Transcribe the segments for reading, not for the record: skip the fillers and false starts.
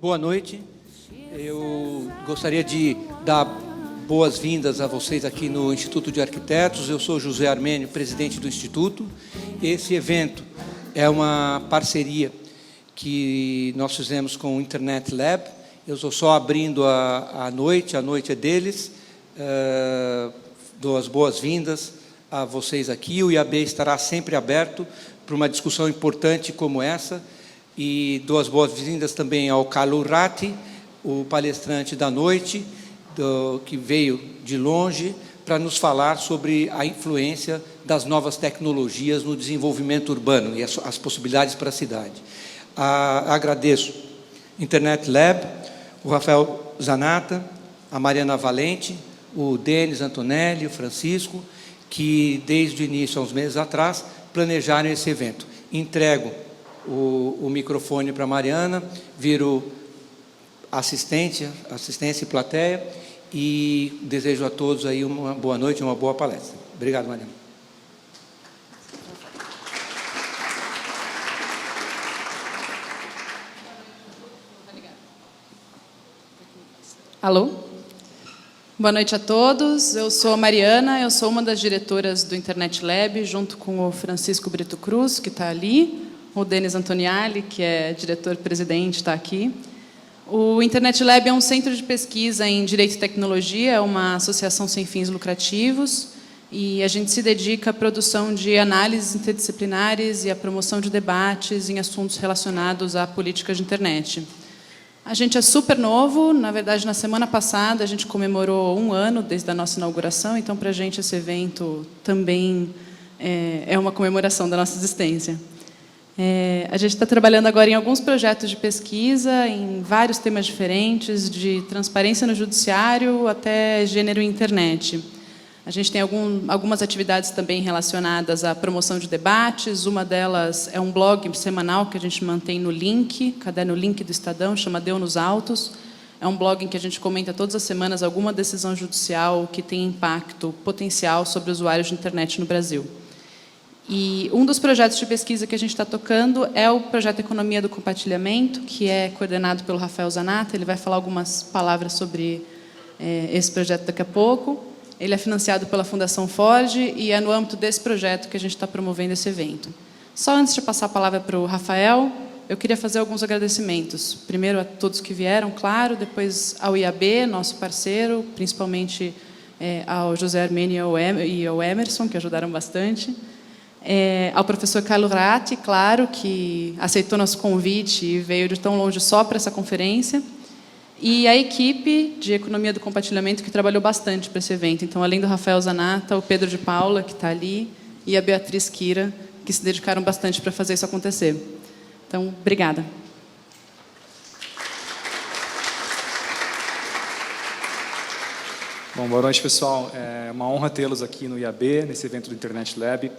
Boa noite. Eu gostaria de dar boas-vindas a vocês aqui no Instituto de Arquitetos. Eu sou José Armênio, presidente do Instituto. Esse evento é uma parceria que nós fizemos com o Internet Lab. Eu estou só abrindo a noite é deles. Dou as boas-vindas a vocês aqui. O IAB estará sempre aberto para uma discussão importante como essa. E dou as boas-vindas também ao Kalu Ratti, o palestrante da noite, que veio de longe para nos falar sobre a influência das novas tecnologias no desenvolvimento urbano e as possibilidades para a cidade. Agradeço Internet Lab, o Rafael Zanata, a Mariana Valente, o Denis Antonelli, o Francisco, que desde o início, há uns meses atrás, planejaram esse evento. Entrego o microfone para a Mariana, viro assistência e plateia, e desejo a todos aí uma boa noite, uma boa palestra. Obrigado, Mariana. Alô? Boa noite a todos. Eu sou a Mariana, eu sou uma das diretoras do Internet Lab, junto com o Francisco Brito Cruz, que está ali, o Denis Antoniali, que é diretor-presidente, está aqui. O Internet Lab é um centro de pesquisa em Direito e Tecnologia, é uma associação sem fins lucrativos, e a gente se dedica à produção de análises interdisciplinares e à promoção de debates em assuntos relacionados à política de internet. A gente é super novo, na verdade, na semana passada a gente comemorou 1 ano desde a nossa inauguração, então, para a gente, esse evento também é uma comemoração da nossa existência. A gente está trabalhando agora em alguns projetos de pesquisa, em vários temas diferentes, de transparência no judiciário até gênero e internet. A gente tem algumas atividades também relacionadas à promoção de debates. Uma delas é um blog semanal que a gente mantém no link, caderno link do Estadão, chama Deu nos Autos. É um blog em que a gente comenta todas as semanas alguma decisão judicial que tem impacto potencial sobre usuários de internet no Brasil. E um dos projetos de pesquisa que a gente está tocando é o projeto Economia do Compartilhamento, que é coordenado pelo Rafael Zanata. Ele vai falar algumas palavras sobre esse projeto daqui a pouco. Ele é financiado pela Fundação Ford e é no âmbito desse projeto que a gente está promovendo esse evento. Só antes de passar a palavra para o Rafael, eu queria fazer alguns agradecimentos. Primeiro a todos que vieram, claro, depois ao IAB, nosso parceiro, principalmente ao José Armênio e ao Emerson, que ajudaram bastante. Ao professor Kalu Ratti, claro, que aceitou nosso convite e veio de tão longe só para essa conferência. E a equipe de Economia do Compartilhamento, que trabalhou bastante para esse evento. Então, além do Rafael Zanata, o Pedro de Paula, que está ali, e a Beatriz Kira, que se dedicaram bastante para fazer isso acontecer. Então, obrigada. Bom, boa noite, pessoal. É uma honra tê-los aqui no IAB, nesse evento do Internet Lab.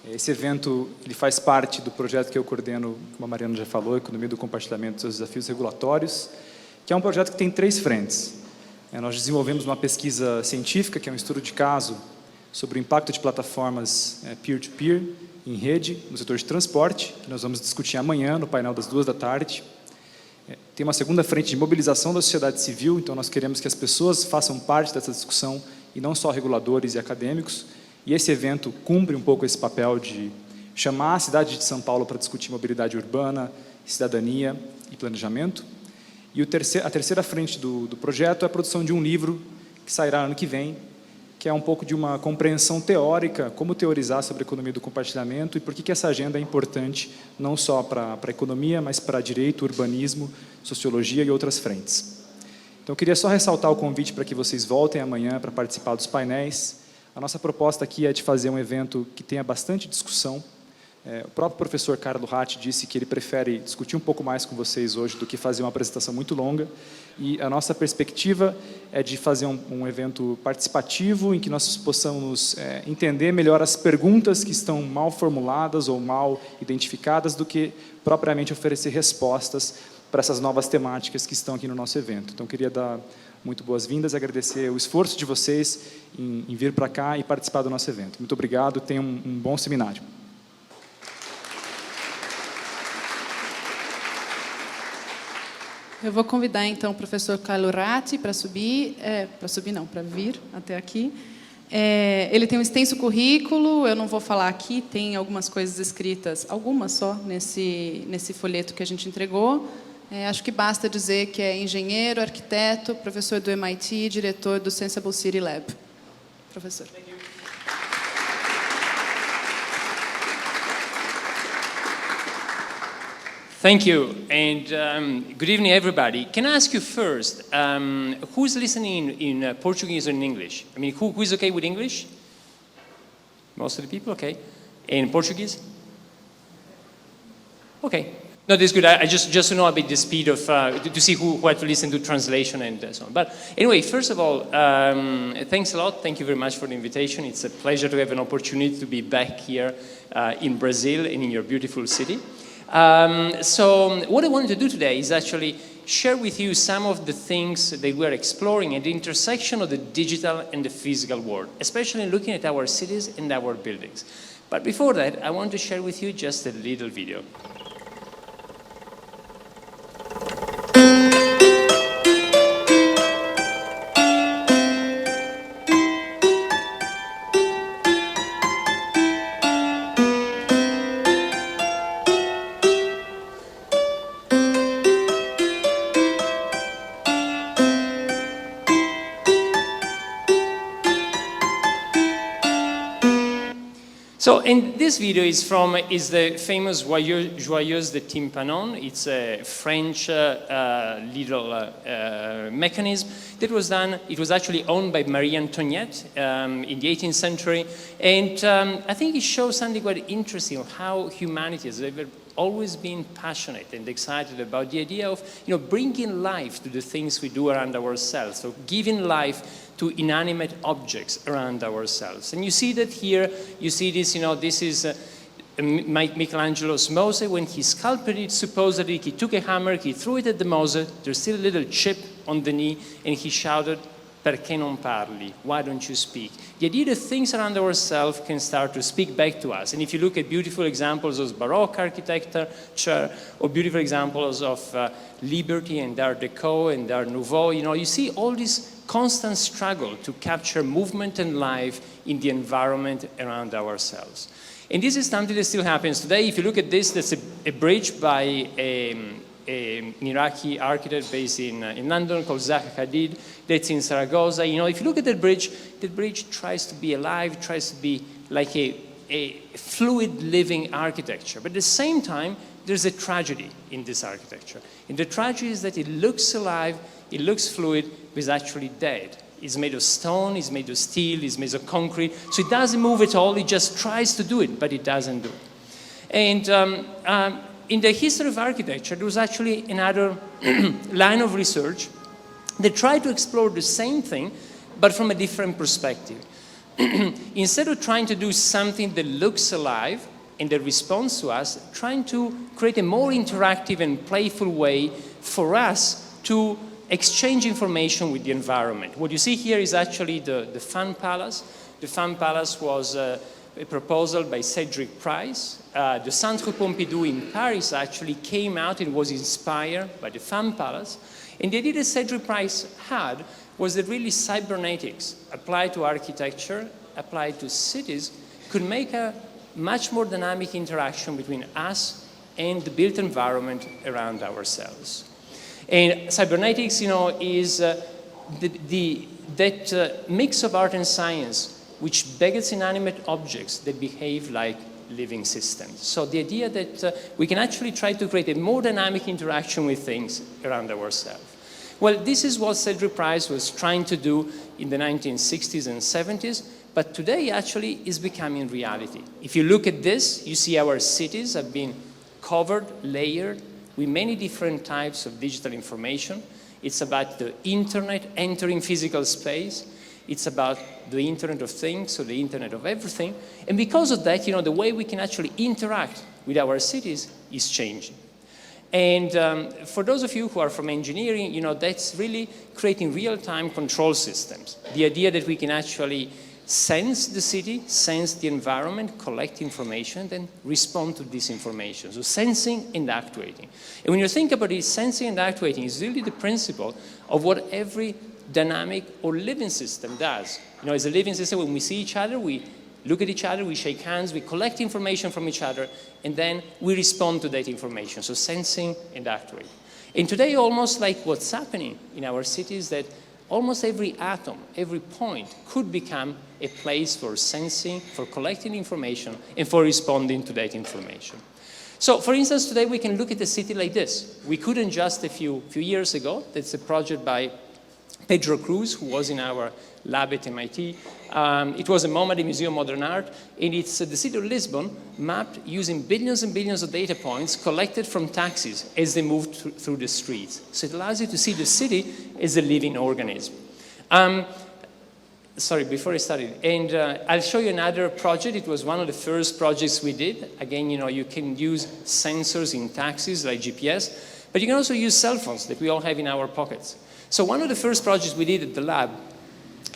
Esse evento ele faz parte do projeto que eu coordeno, como a Mariana já falou, Economia do Compartilhamento e seus desafios regulatórios, que é um projeto que tem 3 frentes. Nós desenvolvemos uma pesquisa científica, que é um estudo de caso sobre o impacto de plataformas peer-to-peer em rede, no setor de transporte, que nós vamos discutir amanhã, no painel das 14h. Tem uma segunda frente de mobilização da sociedade civil, então nós queremos que as pessoas façam parte dessa discussão, e não só reguladores e acadêmicos, e esse evento cumpre um pouco esse papel de chamar a cidade de São Paulo para discutir mobilidade urbana, cidadania e planejamento. E a terceira frente do projeto é a produção de um livro que sairá ano que vem, que é um pouco de uma compreensão teórica, como teorizar sobre a economia do compartilhamento e por que essa agenda é importante não só para a economia, mas para direito, urbanismo, sociologia e outras frentes. Então, eu queria só ressaltar o convite para que vocês voltem amanhã para participar dos painéis. A nossa proposta aqui é de fazer um evento que tenha bastante discussão. O próprio professor Kalu Ratti disse que ele prefere discutir um pouco mais com vocês hoje do que fazer uma apresentação muito longa. E a nossa perspectiva é de fazer um evento participativo em que nós possamos entender melhor as perguntas que estão mal formuladas ou mal identificadas do que propriamente oferecer respostas para essas novas temáticas que estão aqui no nosso evento. Então, eu queria dar muito boas-vindas e agradecer o esforço de vocês em vir para cá e participar do nosso evento. Muito obrigado, tenham um bom seminário. Eu vou convidar então o professor Carlo Ratti para subir, para vir até aqui. Ele tem um extenso currículo, eu não vou falar aqui, tem algumas coisas escritas, algumas só, nesse folheto que a gente entregou. Acho que basta dizer que é engenheiro, arquiteto, professor do MIT, diretor do Sensible City Lab. Professor. Thank you, and good evening, everybody. Can I ask you first, who's listening in Portuguese or in English? I mean, who is okay with English? Most of the people, okay. In Portuguese? Okay. No, this is good. I just to know a bit the speed of, to see who had to listen to translation and so on. But anyway, first of all, thanks a lot. Thank you very much for the invitation. It's a pleasure to have an opportunity to be back here in Brazil and in your beautiful city. So what I wanted to do today is actually share with you some of the things that we're exploring at the intersection of the digital and the physical world, especially looking at our cities and our buildings. But before that, I want to share with you just a little video. So, and this video is the famous Joyeuse de Tympanon. It's a French little mechanism that was done. It was actually owned by Marie Antoinette in the 18th century. And I think it shows something quite interesting of how humanity has always been passionate and excited about the idea of, bringing life to the things we do around ourselves, so giving life to inanimate objects around ourselves. And you see that here, you see this, this is Michelangelo's Mose. When he sculpted it, supposedly he took a hammer, he threw it at the Mose, there's still a little chip on the knee, and he shouted, "Perché non parli? Why don't you speak?" The idea that things around ourselves can start to speak back to us. And if you look at beautiful examples of Baroque architecture, or beautiful examples of liberty and Art Deco and Art Nouveau, you see all this constant struggle to capture movement and life in the environment around ourselves. And this is something that still happens today. If you look at this, that's a bridge by an Iraqi architect based in London called Zaha Hadid, that's in Zaragoza. If you look at that bridge tries to be alive, tries to be like a fluid living architecture. But at the same time, there's a tragedy in this architecture. And the tragedy is that it looks alive, it looks fluid, but it's actually dead. It's made of stone, it's made of steel, it's made of concrete. So it doesn't move at all, it just tries to do it, but it doesn't do it. And in the history of architecture, there was actually another line of research that tried to explore the same thing, but from a different perspective. Instead of trying to do something that looks alive and that responds to us, trying to create a more interactive and playful way for us to exchange information with the environment. What you see here is actually the Fun Palace. The Fun Palace was a proposal by Cedric Price. The Centre Pompidou in Paris actually came out and was inspired by the Fun Palace. And the idea that Cedric Price had was that really cybernetics applied to architecture, applied to cities, could make a much more dynamic interaction between us and the built environment around ourselves. And cybernetics, is that mix of art and science which begets inanimate objects that behave like living systems. So the idea that we can actually try to create a more dynamic interaction with things around ourselves. Well, this is what Cedric Price was trying to do in the 1960s and 70s, but today actually is becoming reality. If you look at this, you see our cities have been covered, layered, with many different types of digital information. It's about the internet entering physical space. It's about the Internet of Things, so the Internet of everything. And because of that, the way we can actually interact with our cities is changing. And for those of you who are from engineering, that's really creating real-time control systems. The idea that we can actually sense the city, sense the environment, collect information, then respond to this information. So sensing and actuating. And when you think about it, sensing and actuating is really the principle of what every dynamic or living system does. You know, as a living system, when we see each other, we look at each other, we shake hands, we collect information from each other, and then we respond to that information. So sensing and actuating. And today, almost like what's happening in our cities, that almost every atom, every point could become a place for sensing, for collecting information, and for responding to that information. So, for instance, today we can look at a city like this. We couldn't just a few years ago. That's a project by Pedro Cruz, who was in our lab at MIT. It was a MoMA, the Museum of Modern Art, and it's the city of Lisbon mapped using billions and billions of data points collected from taxis as they moved through the streets. So it allows you to see the city as a living organism. Sorry, before I started, and I'll show you another project. It was one of the first projects we did. Again, you know, you can use sensors in taxis like GPS, but you can also use cell phones that we all have in our pockets. So one of the first projects we did at the lab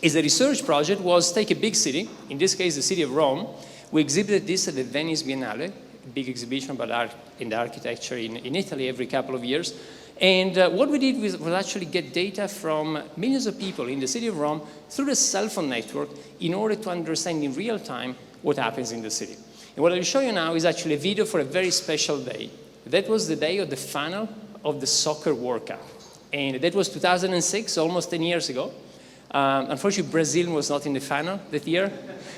is a research project was take a big city, in this case the city of Rome. We exhibited this at the Venice Biennale, a big exhibition about art and architecture in Italy every couple of years. And what we did was actually get data from millions of people in the city of Rome through the cell phone network in order to understand in real time what happens in the city. And what I'll show you now is actually a video for a very special day. That was the day of the final of the soccer World Cup. And that was 2006, almost 10 years ago. Unfortunately, Brazil was not in the final that year.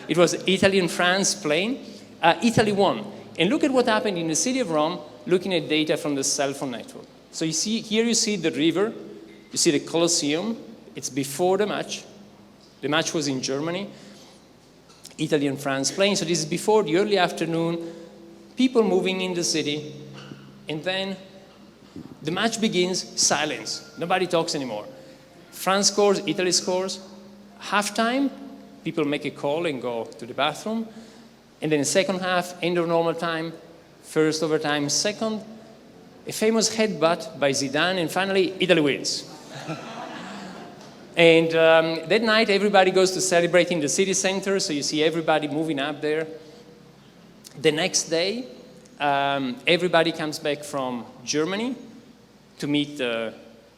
It was Italy and France playing. Italy won. And look at what happened in the city of Rome, looking at data from the cell phone network. So you see, here you see the river, you see the Colosseum. It's before the match. The match was in Germany. Italy and France playing. So this is before the early afternoon, people moving in the city. And then the match begins, silence. Nobody talks anymore. France scores, Italy scores. Halftime, people make a call and go to the bathroom. And then the second half, end of normal time, first overtime, second, a famous headbutt by Zidane, and finally, Italy wins. And that night, everybody goes to celebrate in the city center, so you see everybody moving up there. The next day, everybody comes back from Germany to meet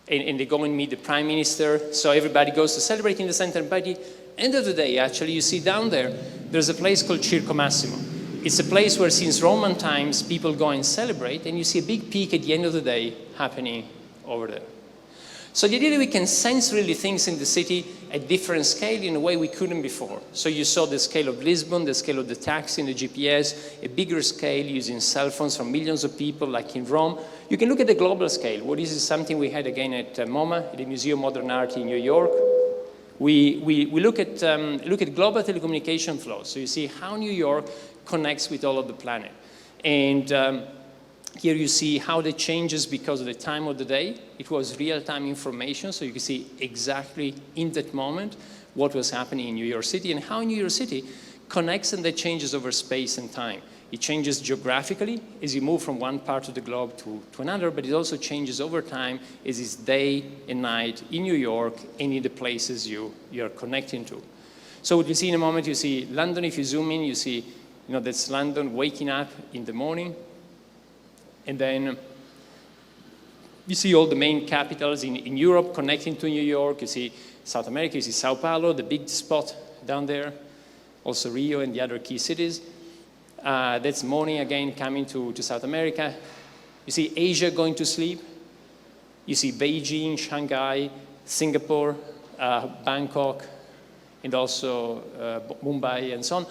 and they go and meet the prime minister. So everybody goes to celebrate in the center. By the end of the day, actually, you see down there, there's a place called Circo Massimo. It's a place where since Roman times, people go and celebrate, and you see a big peak at the end of the day happening over there. So the idea that we can sense really things in the city at different scale in a way we couldn't before. So you saw the scale of Lisbon, the scale of the taxi and the GPS, a bigger scale using cell phones from millions of people like in Rome. You can look at the global scale. Well, this is something we had again at MoMA, at the Museum of Modern Art in New York. We look at global telecommunication flows. So you see how New York connects with all of the planet. And here you see how that changes because of the time of the day. It was real-time information, so you can see exactly in that moment what was happening in New York City and how New York City connects and that changes over space and time. It changes geographically as you move from one part of the globe to another, but it also changes over time as it's day and night in New York and in the places you're connecting to. So what you see in a moment, you see London. If you zoom in, you see, that's London waking up in the morning. And then you see all the main capitals in Europe connecting to New York. You see South America, you see Sao Paulo, the big spot down there. Also Rio and the other key cities. That's morning again coming to South America. You see Asia going to sleep. You see Beijing, Shanghai, Singapore, Bangkok, and also Mumbai and so on.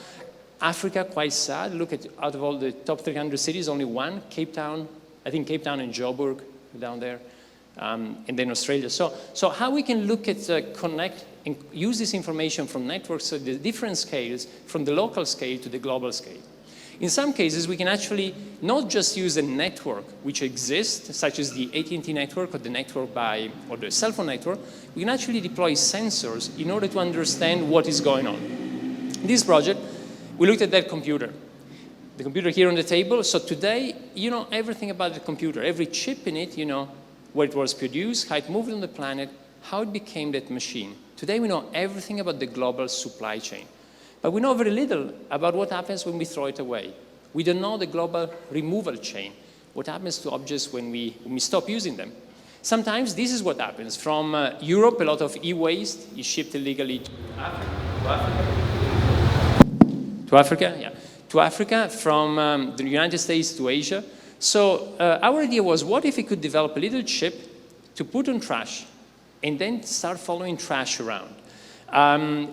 Africa, quite sad. Look at, out of all the top 300 cities, only one, Cape Town. I think Cape Town and Joburg down there, and then Australia. So how we can look at connect and use this information from networks at the different scales, from the local scale to the global scale. In some cases, we can actually not just use a network which exists, such as the AT&T network or the network or the cell phone network. We can actually deploy sensors in order to understand what is going on. In this project, we looked at that computer. The computer here on the table. So today, you know everything about the computer. Every chip in it, you know where it was produced, how it moved on the planet, how it became that machine. Today we know everything about the global supply chain. But we know very little about what happens when we throw it away. We don't know the global removal chain, what happens to objects when we stop using them. Sometimes this is what happens. From Europe, a lot of e-waste is shipped illegally to Africa, from the United States to Asia. So our idea was, what if we could develop a little chip to put on trash and then start following trash around?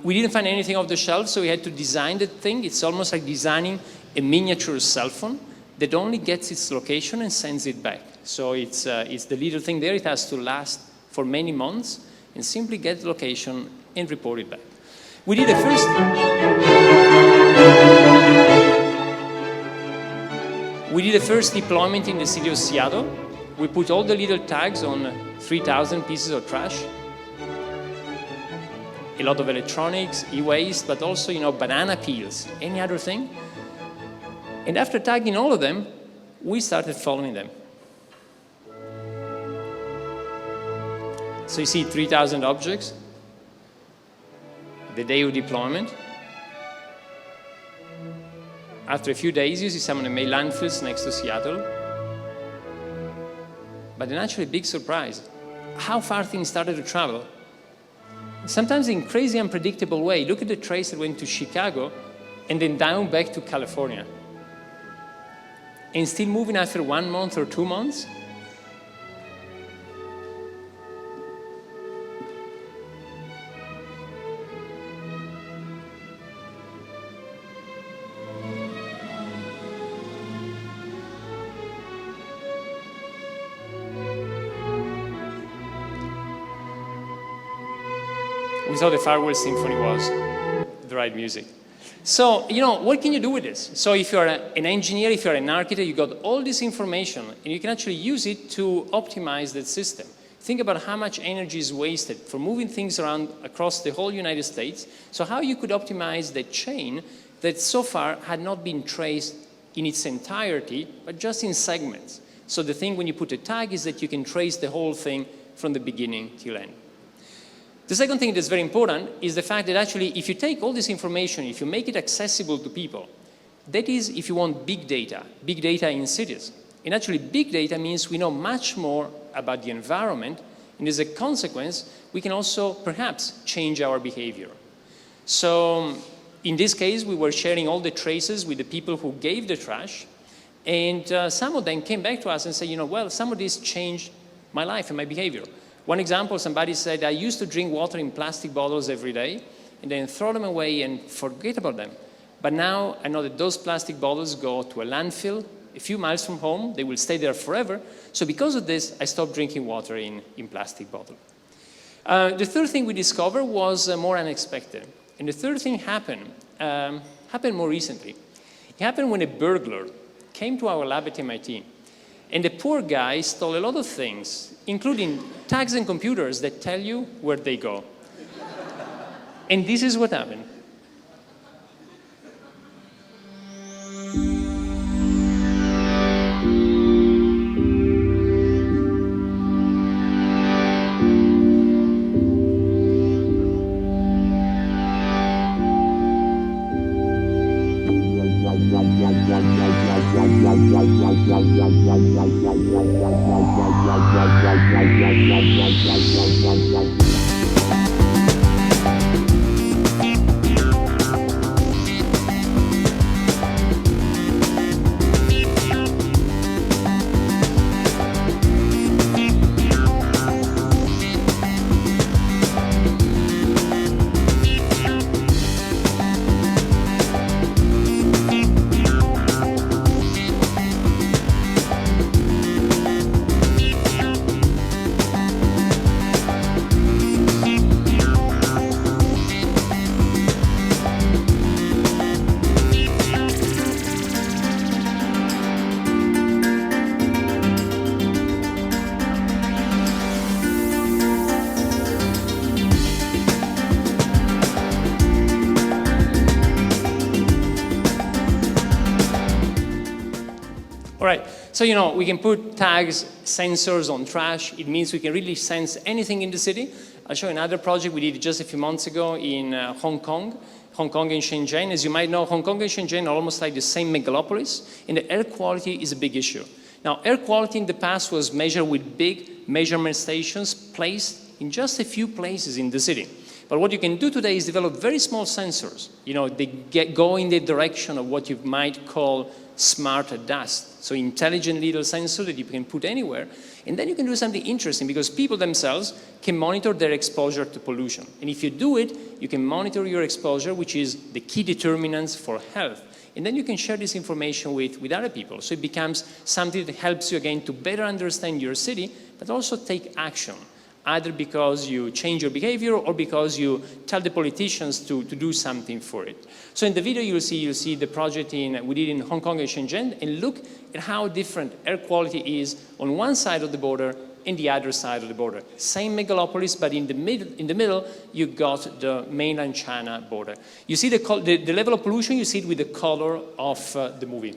We didn't find anything off the shelf, so we had to design the thing. It's almost like designing a miniature cell phone that only gets its location and sends it back. So it's the little thing there. It has to last for many months and simply get the location and report it back. We did the first... We did the first deployment in the city of Seattle. We put all the little tags on 3,000 pieces of trash. A lot of electronics, e-waste, but also, you know, banana peels, any other thing. And after tagging all of them, we started following them. So you see 3,000 objects, the day of deployment. After a few days, you see some of the main landfills next to Seattle. But then actually, big surprise, how far things started to travel. Sometimes in crazy, unpredictable way. Look at the trace that went to Chicago and then down back to California. And still moving after 1 month or 2 months. We thought the Farewell Symphony was the right music. So, you know, what can you do with this? So if you're an engineer, if you're an architect, you got all this information, and you can actually use it to optimize that system. Think about how much energy is wasted for moving things around across the whole United States. So how you could optimize the chain that so far had not been traced in its entirety, but just in segments. So the thing when you put a tag is that you can trace the whole thing from the beginning till end. The second thing that's very important is the fact that actually if you take all this information, if you make it accessible to people, that is if you want big data in cities. And actually big data means we know much more about the environment, and as a consequence, we can also perhaps change our behavior. So in this case, we were sharing all the traces with the people who gave the trash, and some of them came back to us and said, you know, well, some of this changed my life and my behavior. One example, somebody said, I used to drink water in plastic bottles every day and then throw them away and forget about them. But now I know that those plastic bottles go to a landfill a few miles from home. They will stay there forever. So because of this, I stopped drinking water in plastic bottles. The third thing we discovered was more unexpected. And the third thing happened more recently. It happened when a burglar came to our lab at MIT. And the poor guy stole a lot of things, including tags and computers that tell you where they go. And this is what happened. All right, so you know, we can put tags, sensors on trash. It means we can really sense anything in the city. I'll show you another project we did just a few months ago in Hong Kong. Hong Kong and Shenzhen. As you might know, Hong Kong and Shenzhen are almost like the same megalopolis, and the air quality is a big issue. Now, air quality in the past was measured with big measurement stations placed in just a few places in the city. But what you can do today is develop very small sensors. You know, they go in the direction of what you might call smart dust. So intelligent little sensor that you can put anywhere. And then you can do something interesting because people themselves can monitor their exposure to pollution. And if you do it, you can monitor your exposure, which is the key determinants for health. And then you can share this information with other people. So it becomes something that helps you, again, to better understand your city, but also take action, either because you change your behavior or because you tell the politicians to do something for it. So in the video, you'll see the project we did in Hong Kong and Shenzhen, and look at how different air quality is on one side of the border and the other side of the border. Same megalopolis, but in the middle, you got the mainland China border. You see the level of pollution, you see it with the color of the movie.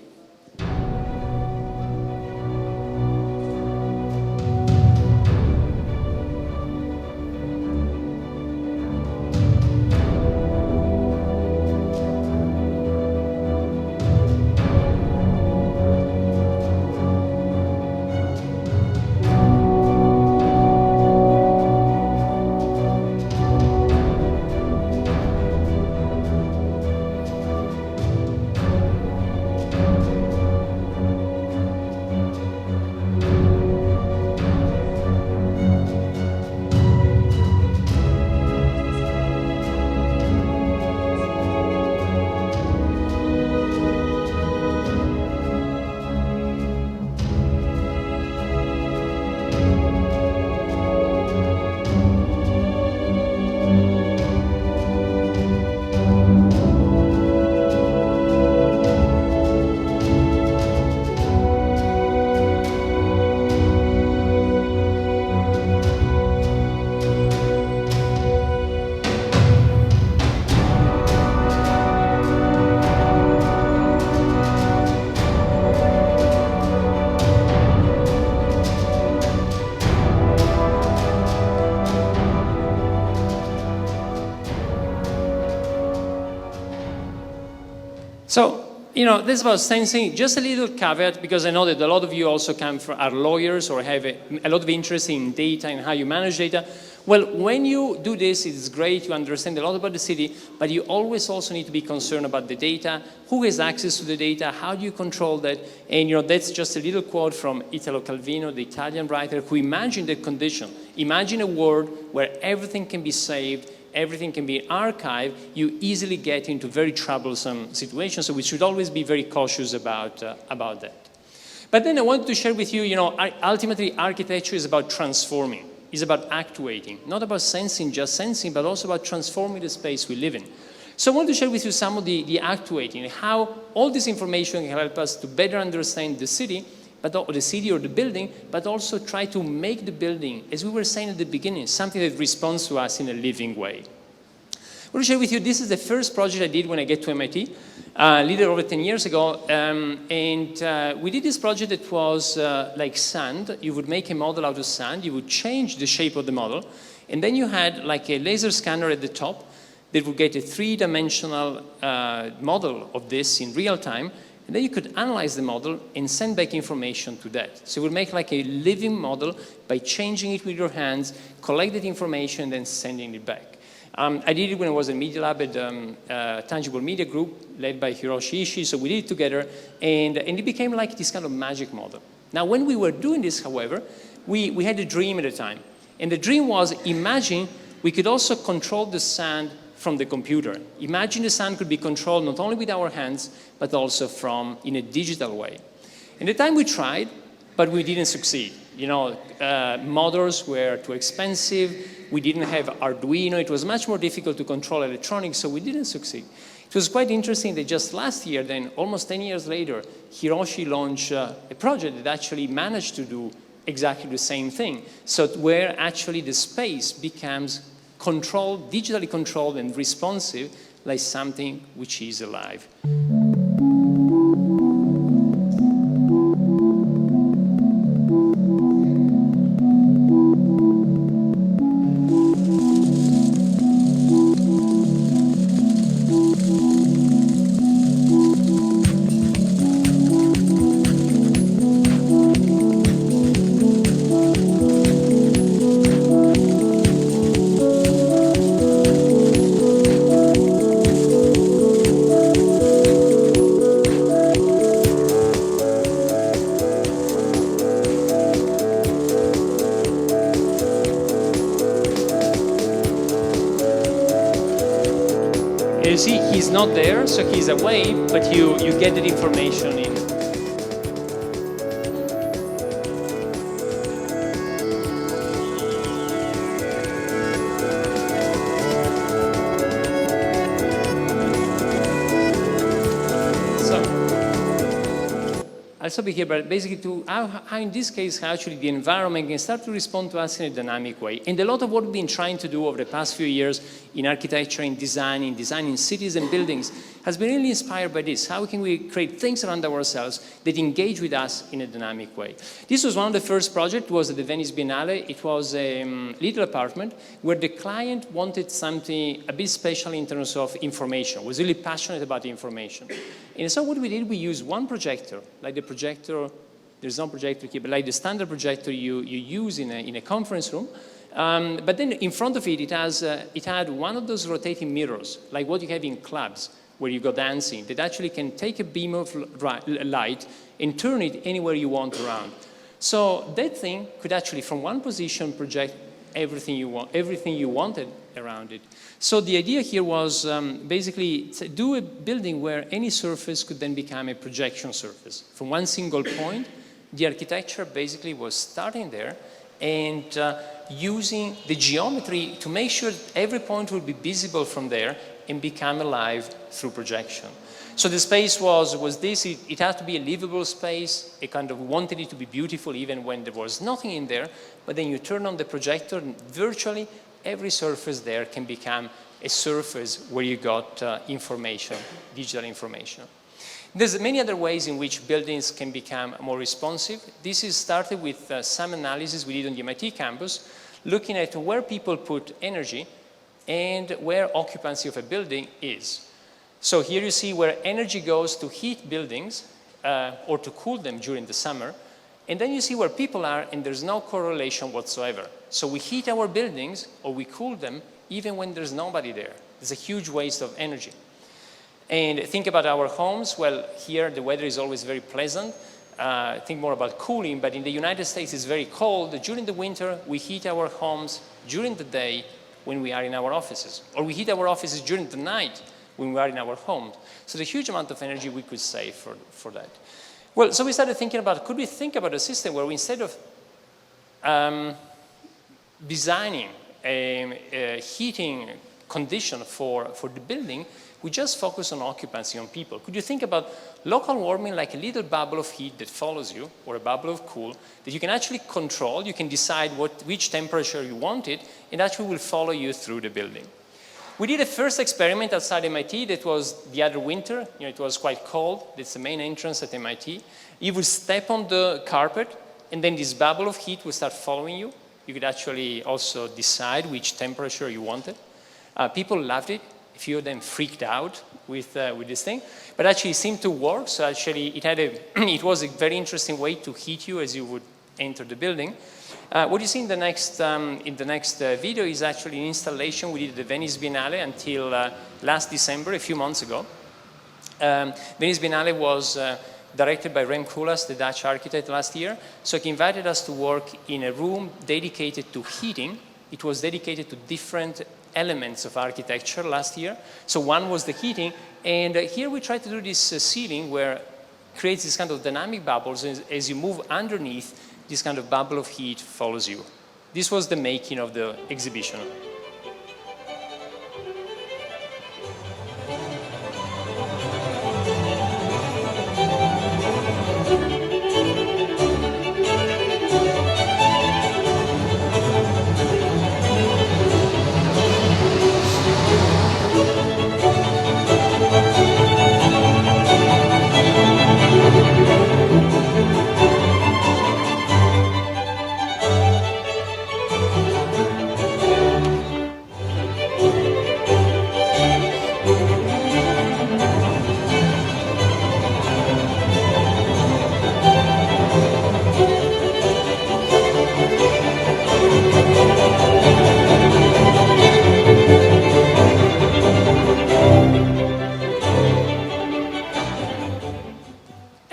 So, you know, this was sensing, just a little caveat, because I know that a lot of you also are lawyers or have a lot of interest in data and how you manage data. Well, when you do this, it's great, you understand a lot about the city, but you always also need to be concerned about the data, who has access to the data, how do you control that, and you know, that's just a little quote from Italo Calvino, the Italian writer, who imagined that condition. Imagine a world where everything can be saved, everything can be archived, you easily get into very troublesome situations, so we should always be very cautious about that. But then I wanted to share with you, you know, ultimately architecture is about transforming, is about actuating, not about sensing, just sensing, but also about transforming the space we live in. So I want to share with you some of the actuating, how all this information can help us to better understand the city, or the city or the building, but also try to make the building, as we were saying at the beginning, something that responds to us in a living way. I want to share with you, this is the first project I did when I get to MIT, a little over 10 years ago, and we did this project that was like sand. You would make a model out of sand, you would change the shape of the model, and then you had like a laser scanner at the top that would get a three-dimensional model of this in real time, and then you could analyze the model and send back information to that. So you would make like a living model by changing it with your hands, collect that information, and then sending it back. I did it when I was at Media Lab at Tangible Media Group, led by Hiroshi Ishii, so we did it together, and it became like this kind of magic model. Now, when we were doing this, however, we had a dream at the time. And the dream was, imagine we could also control the sand from the computer. Imagine the sand could be controlled not only with our hands, but also in a digital way. And at the time we tried, but we didn't succeed. You know, models were too expensive. We didn't have Arduino. It was much more difficult to control electronics, so we didn't succeed. It was quite interesting that just last year, then almost 10 years later, Hiroshi launched a project that actually managed to do exactly the same thing. So where actually the space becomes controlled, digitally controlled and responsive, like something which is alive. not there, so he's away, but you get that information in. I'll stop here, but basically how in this case, how actually the environment can start to respond to us in a dynamic way. And a lot of what we've been trying to do over the past few years in architecture, in designing cities and buildings, has been really inspired by this. How can we create things around ourselves that engage with us in a dynamic way? This was one of the first projects, was at the Venice Biennale. It was a little apartment where the client wanted something a bit special in terms of information, was really passionate about information. And so what we did, we used one projector, like the projector, there's no projector here, but like the standard projector you use in a conference room. But then in front of it, it had one of those rotating mirrors, like what you have in clubs, where you go dancing, that actually can take a beam of light and turn it anywhere you want around. So that thing could actually, from one position, project everything you wanted around it. So the idea here was basically to do a building where any surface could then become a projection surface. From one single point, the architecture basically was starting there and using the geometry to make sure that every point would be visible from there and become alive through projection. So the space was this, it had to be a livable space, it kind of wanted it to be beautiful even when there was nothing in there, but then you turn on the projector and virtually every surface there can become a surface where you got information, digital information. There's many other ways in which buildings can become more responsive. This is started with some analysis we did on the MIT campus, looking at where people put energy and where occupancy of a building is. So here you see where energy goes to heat buildings or to cool them during the summer. And then you see where people are, and there's no correlation whatsoever. So we heat our buildings or we cool them even when there's nobody there. It's a huge waste of energy. And think about our homes. Well, here the weather is always very pleasant. Think more about cooling, but in the United States it's very cold. During the winter, we heat our homes during the day when we are in our offices. Or we heat our offices during the night when we are in our homes. So there's a huge amount of energy we could save for that. Well, so we started thinking about, could we think about a system where we, instead of designing a heating condition for the building, we just focus on occupancy, on people. Could you think about local warming like a little bubble of heat that follows you, or a bubble of cool, that you can actually control, you can decide which temperature you want it, and actually will follow you through the building. We did a first experiment outside MIT that was the other winter. It was quite cold. That's the main entrance at MIT. You would step on the carpet, and then this bubble of heat would start following you. You could actually also decide which temperature you wanted. People loved it. A few of them freaked out with this thing. But actually it seemed to work. So actually it was a very interesting way to heat you as you would enter the building. What you see in the next video is actually an installation we did at the Venice Biennale until last December, a few months ago. Venice Biennale was directed by Rem Koolhaas, the Dutch architect, last year. So he invited us to work in a room dedicated to heating. It was dedicated to different elements of architecture last year. So one was the heating, and here we try to do this ceiling where it creates this kind of dynamic bubbles. As you move underneath, this kind of bubble of heat follows you. This was the making of the exhibition.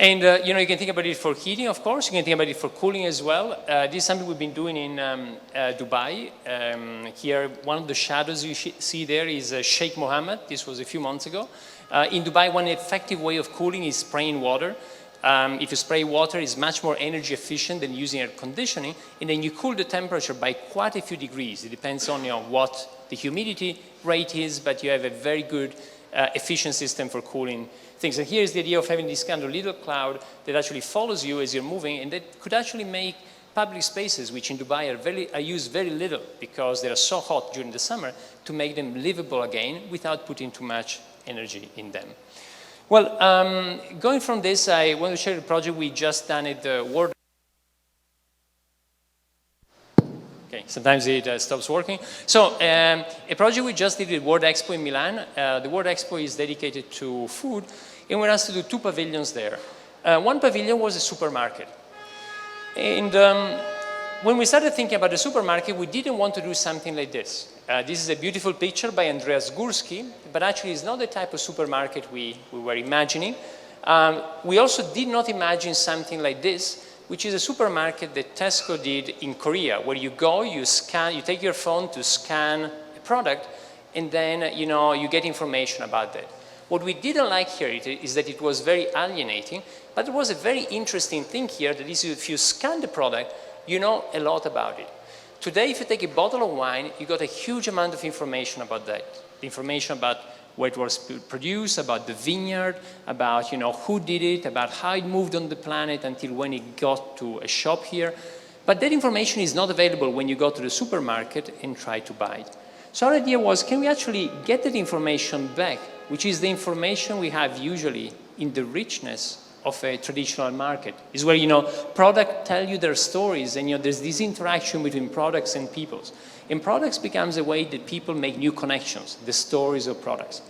And you can think about it for heating, of course. You can think about it for cooling as well. This is something we've been doing in Dubai. Here, one of the shadows you see there is Sheikh Mohammed. This was a few months ago. In Dubai, one effective way of cooling is spraying water. If you spray water, it's much more energy efficient than using air conditioning, and then you cool the temperature by quite a few degrees. It depends on what the humidity rate is, but you have a very good efficient system for cooling things. And here's the idea of having this kind of little cloud that actually follows you as you're moving, and that could actually make public spaces, which in Dubai are used very little because they are so hot during the summer, to make them livable again without putting too much energy in them. Well, going from this, I want to share the project we just done at the World. Okay, sometimes it stops working. So, a project we just did at World Expo in Milan. The World Expo is dedicated to food, and we were asked to do 2 pavilions there. One pavilion was a supermarket. And when we started thinking about the supermarket, we didn't want to do something like this. This is a beautiful picture by Andreas Gursky, but actually it's not the type of supermarket we were imagining. We also did not imagine something like this, which is a supermarket that Tesco did in Korea, where you go, you scan, you take your phone to scan a product, and then you get information about that. What we didn't like here is that it was very alienating, but there was a very interesting thing here, that is if you scan the product, you know a lot about it. Today, if you take a bottle of wine, you got a huge amount of information about that. Information about where it was produced, about the vineyard, about who did it, about how it moved on the planet until when it got to a shop here. But that information is not available when you go to the supermarket and try to buy it. So our idea was, can we actually get that information back, which is the information we have usually in the richness of a traditional market. Is where, products tell you their stories, and there's this interaction between products and peoples. And products becomes a way that people make new connections, the stories of products.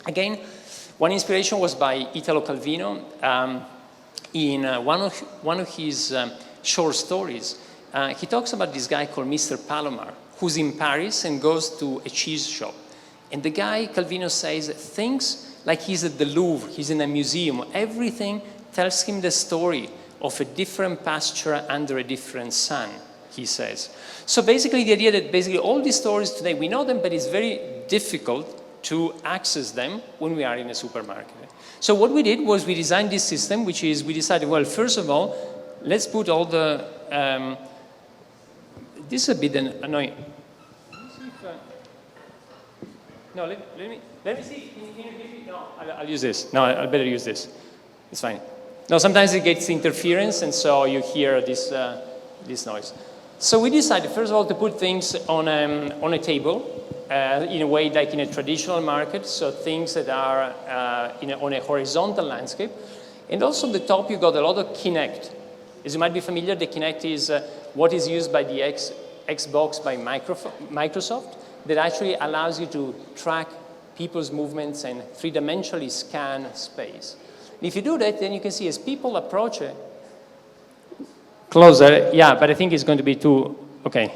Again, one inspiration was by Italo Calvino. In one of his short stories, he talks about this guy called Mr. Palomar, who's in Paris and goes to a cheese shop. And the guy, Calvino says, thinks like he's at the Louvre, he's in a museum. Everything tells him the story of a different pasture under a different sun, he says. So basically the idea that basically all these stories today, we know them, but it's very difficult to access them when we are in a supermarket. So what we did was we designed this system, which is we decided, well, first of all, let's put all the, this is a bit annoying. No, let me see. No, I'll use this. No, I'll better use this. It's fine. No, sometimes it gets interference, and so you hear this noise. So we decided, first of all, to put things on a table, in a way like in a traditional market, so things that are on a horizontal landscape. And also on the top, you got a lot of Kinect. As you might be familiar, the Kinect is what is used by the Xbox by Microsoft, that actually allows you to track people's movements and three-dimensionally scan space. If you do that, then you can see as people approach it, closer, yeah, but I think it's going to be too, okay.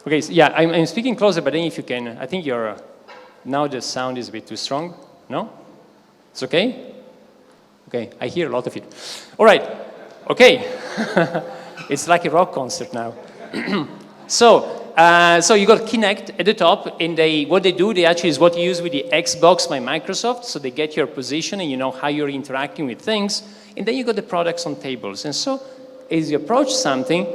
Okay, so yeah, I'm speaking closer, but then if you can, I think now the sound is a bit too strong, no? It's okay? Okay, I hear a lot of it. All right, okay. It's like a rock concert now. So you got Kinect at the top, and what they do, they actually is what you use with the Xbox by Microsoft, so they get your position and you know how you're interacting with things, and then you got the products on tables. And so as you approach something,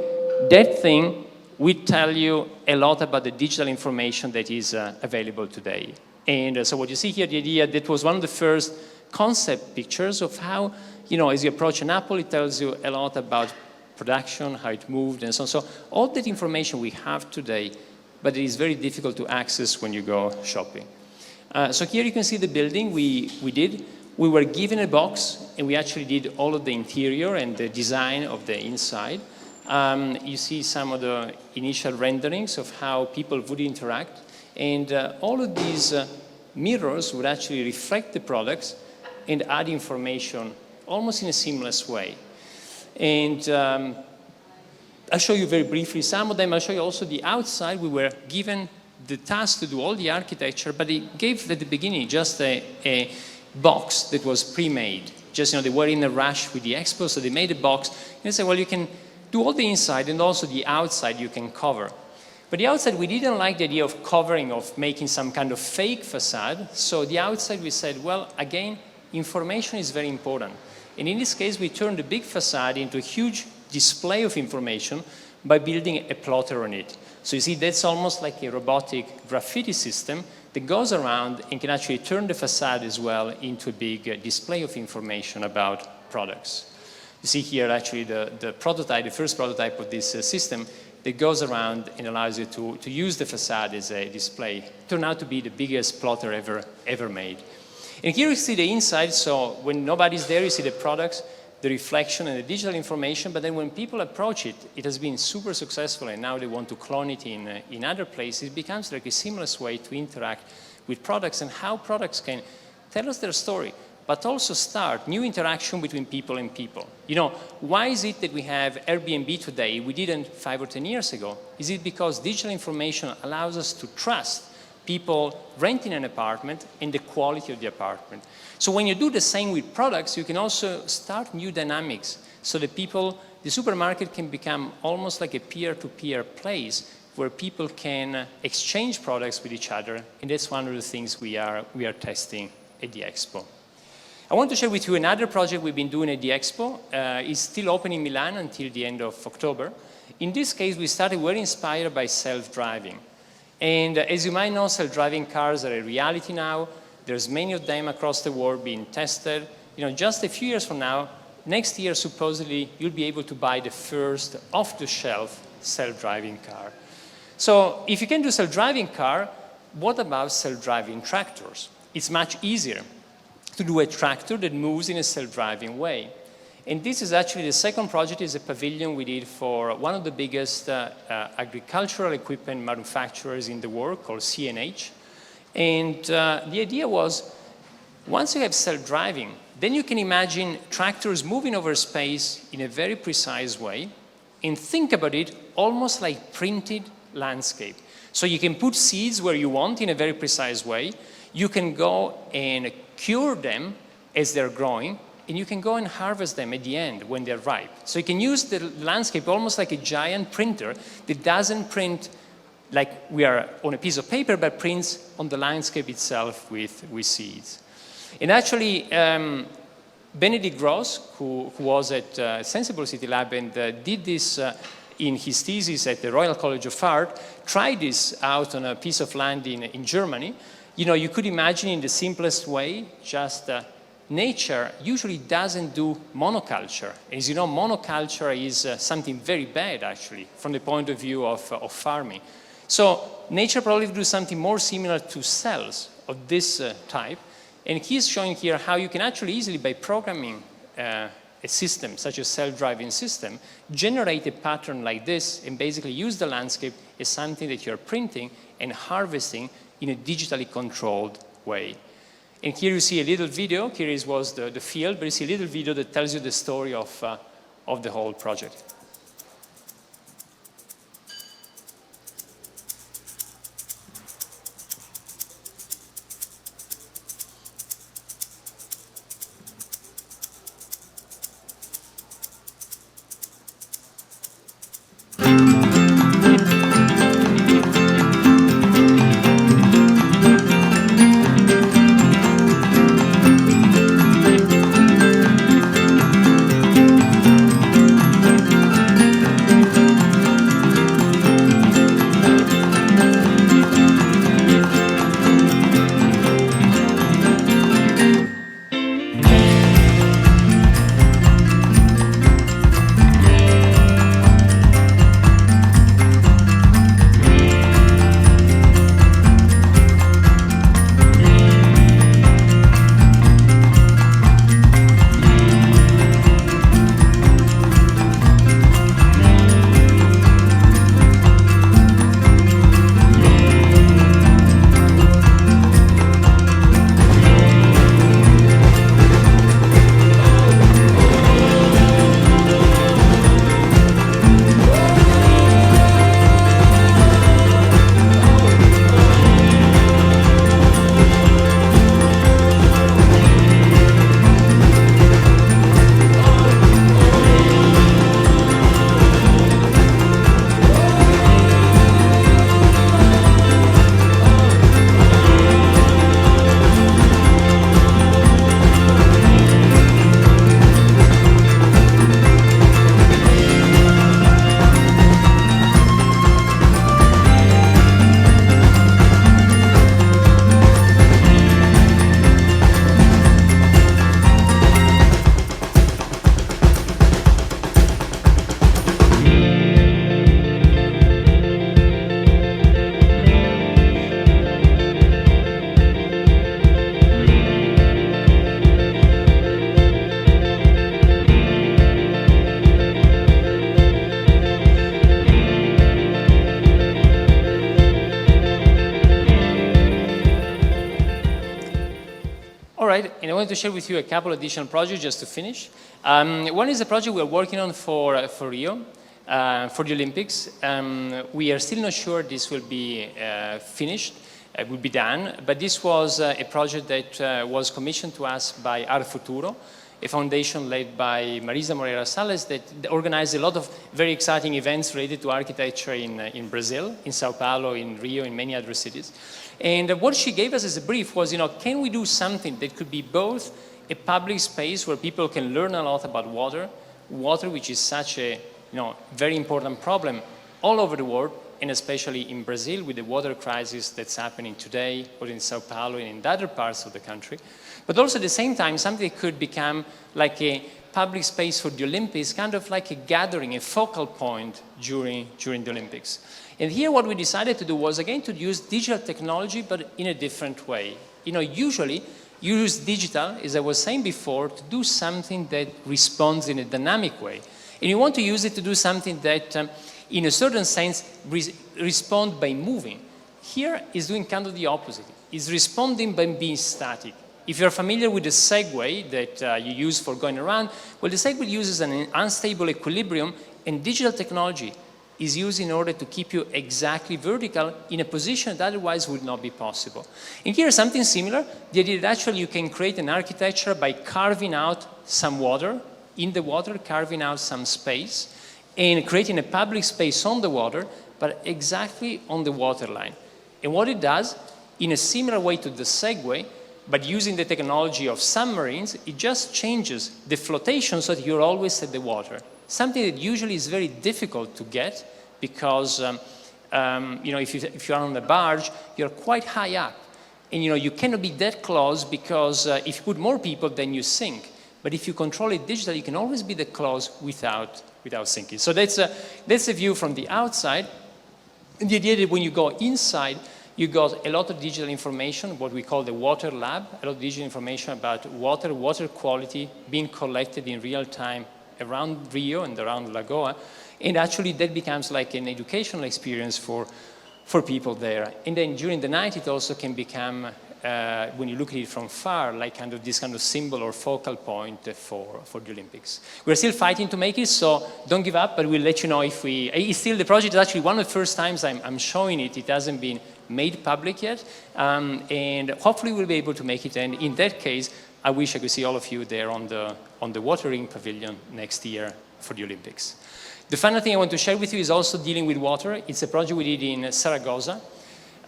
that thing will tell you a lot about the digital information that is available today. And so what you see here, the idea, that was one of the first concept pictures of how, as you approach an Apple, it tells you a lot about production, how it moved, and so on. So all that information we have today, but it is very difficult to access when you go shopping. So here you can see the building we did. We were given a box, and we actually did all of the interior and the design of the inside. You see some of the initial renderings of how people would interact, and all of these mirrors would actually reflect the products and add information almost in a seamless way. And I'll show you very briefly some of them. I'll show you also the outside. We were given the task to do all the architecture, but they gave at the beginning just a box that was pre-made. Just, they were in a rush with the expo, so they made a box. And they said, well, you can do all the inside and also the outside you can cover. But the outside, we didn't like the idea of covering, of making some kind of fake facade. So the outside, we said, well, again, information is very important. And in this case, we turned the big facade into a huge display of information by building a plotter on it. So you see, that's almost like a robotic graffiti system that goes around and can actually turn the facade as well into a big display of information about products. You see here actually the prototype, the first prototype of this system that goes around and allows you to use the facade as a display. It turned out to be the biggest plotter ever made. And here you see the inside, so when nobody's there, you see the products, the reflection and the digital information, but then when people approach it, it has been super successful, and now they want to clone it in other places. It becomes like a seamless way to interact with products and how products can tell us their story, but also start new interaction between people and people. You know, why is it that we have Airbnb today we didn't 5 or 10 years ago? Is it because digital information allows us to trust people renting an apartment and the quality of the apartment? So when you do the same with products, you can also start new dynamics so that people, the supermarket can become almost like a peer-to-peer place where people can exchange products with each other, and that's one of the things we are testing at the Expo. I want to share with you another project we've been doing at the Expo. It's still open in Milan until the end of October. In this case, we started, we're inspired by self-driving. And as you might know, self-driving cars are a reality now. There's many of them across the world being tested. You know, just a few years from now, next year, supposedly, you'll be able to buy the first off-the-shelf self-driving car. So if you can do self-driving car, what about self-driving tractors? It's much easier to do a tractor that moves in a self-driving way. And this is actually the second project, is a pavilion we did for one of the biggest agricultural equipment manufacturers in the world called CNH. And the idea was, once you have self-driving, then you can imagine tractors moving over space in a very precise way and think about it almost like printed landscape. So you can put seeds where you want in a very precise way. You can go and cure them as they're growing, and you can go and harvest them at the end when they're ripe. So you can use the landscape almost like a giant printer that doesn't print like we are on a piece of paper, but prints on the landscape itself with seeds. And actually, Benedict Gross, who was at Sensible City Lab and did this in his thesis at the Royal College of Art, tried this out on a piece of land in Germany. You know, you could imagine in the simplest way, just nature usually doesn't do monoculture. As you know, monoculture is something very bad, actually, from the point of view of farming. So nature probably would do something more similar to cells of this type. And he's showing here how you can actually easily, by programming a system, such as self-driving system, generate a pattern like this and basically use the landscape as something that you're printing and harvesting in a digitally controlled way. And here you see a little video. Here was the field, but you see a little video that tells you the story of the whole project. wanted to share with you a couple additional projects just to finish. One is a project we're working on for Rio, for the Olympics. We are still not sure this will be finished, will be done, but this was a project that was commissioned to us by Arfuturo, a foundation led by Marisa Moreira Salles that organized a lot of very exciting events related to architecture in Brazil, in Sao Paulo, in Rio, in many other cities. And what she gave us as a brief was, can we do something that could be both a public space where people can learn a lot about water, which is such a very important problem all over the world, and especially in Brazil with the water crisis that's happening today, or in Sao Paulo and in other parts of the country. But also at the same time, something that could become like a public space for the Olympics, kind of like a gathering, a focal point during the Olympics. And here what we decided to do was, again, to use digital technology, but in a different way. Usually you use digital, as I was saying before, to do something that responds in a dynamic way. And you want to use it to do something that, in a certain sense, respond by moving. Here is doing kind of the opposite. It's responding by being static. If you're familiar with the Segway that you use for going around, well, the Segway uses an unstable equilibrium, and digital technology is used in order to keep you exactly vertical in a position that otherwise would not be possible. And here something similar, the idea that actually you can create an architecture by carving out some water, in the water, carving out some space, and creating a public space on the water, but exactly on the waterline. And what it does, in a similar way to the Segway, but using the technology of submarines, it just changes the flotation so that you're always at the water. Something that usually is very difficult to get because if you're on a barge, you're quite high up. And you cannot be that close because if you put more people, then you sink. But if you control it digitally, you can always be that close without sinking. So that's a view from the outside. And the idea that when you go inside, you got a lot of digital information, what we call the water lab, a lot of digital information about water quality being collected in real time around Rio and around Lagoa. And actually that becomes like an educational experience for people there. And then during the night, it also can become, when you look at it from far, like this kind of symbol or focal point for the Olympics. We're still fighting to make it, so don't give up, but we'll let you know if it's still, the project is actually one of the first times I'm showing it. It hasn't been made public yet, and hopefully we'll be able to make it. And in that case, I wish I could see all of you there on the water ring pavilion next year for the Olympics. The final thing I want to share with you is also dealing with water. It's a project we did in Zaragoza.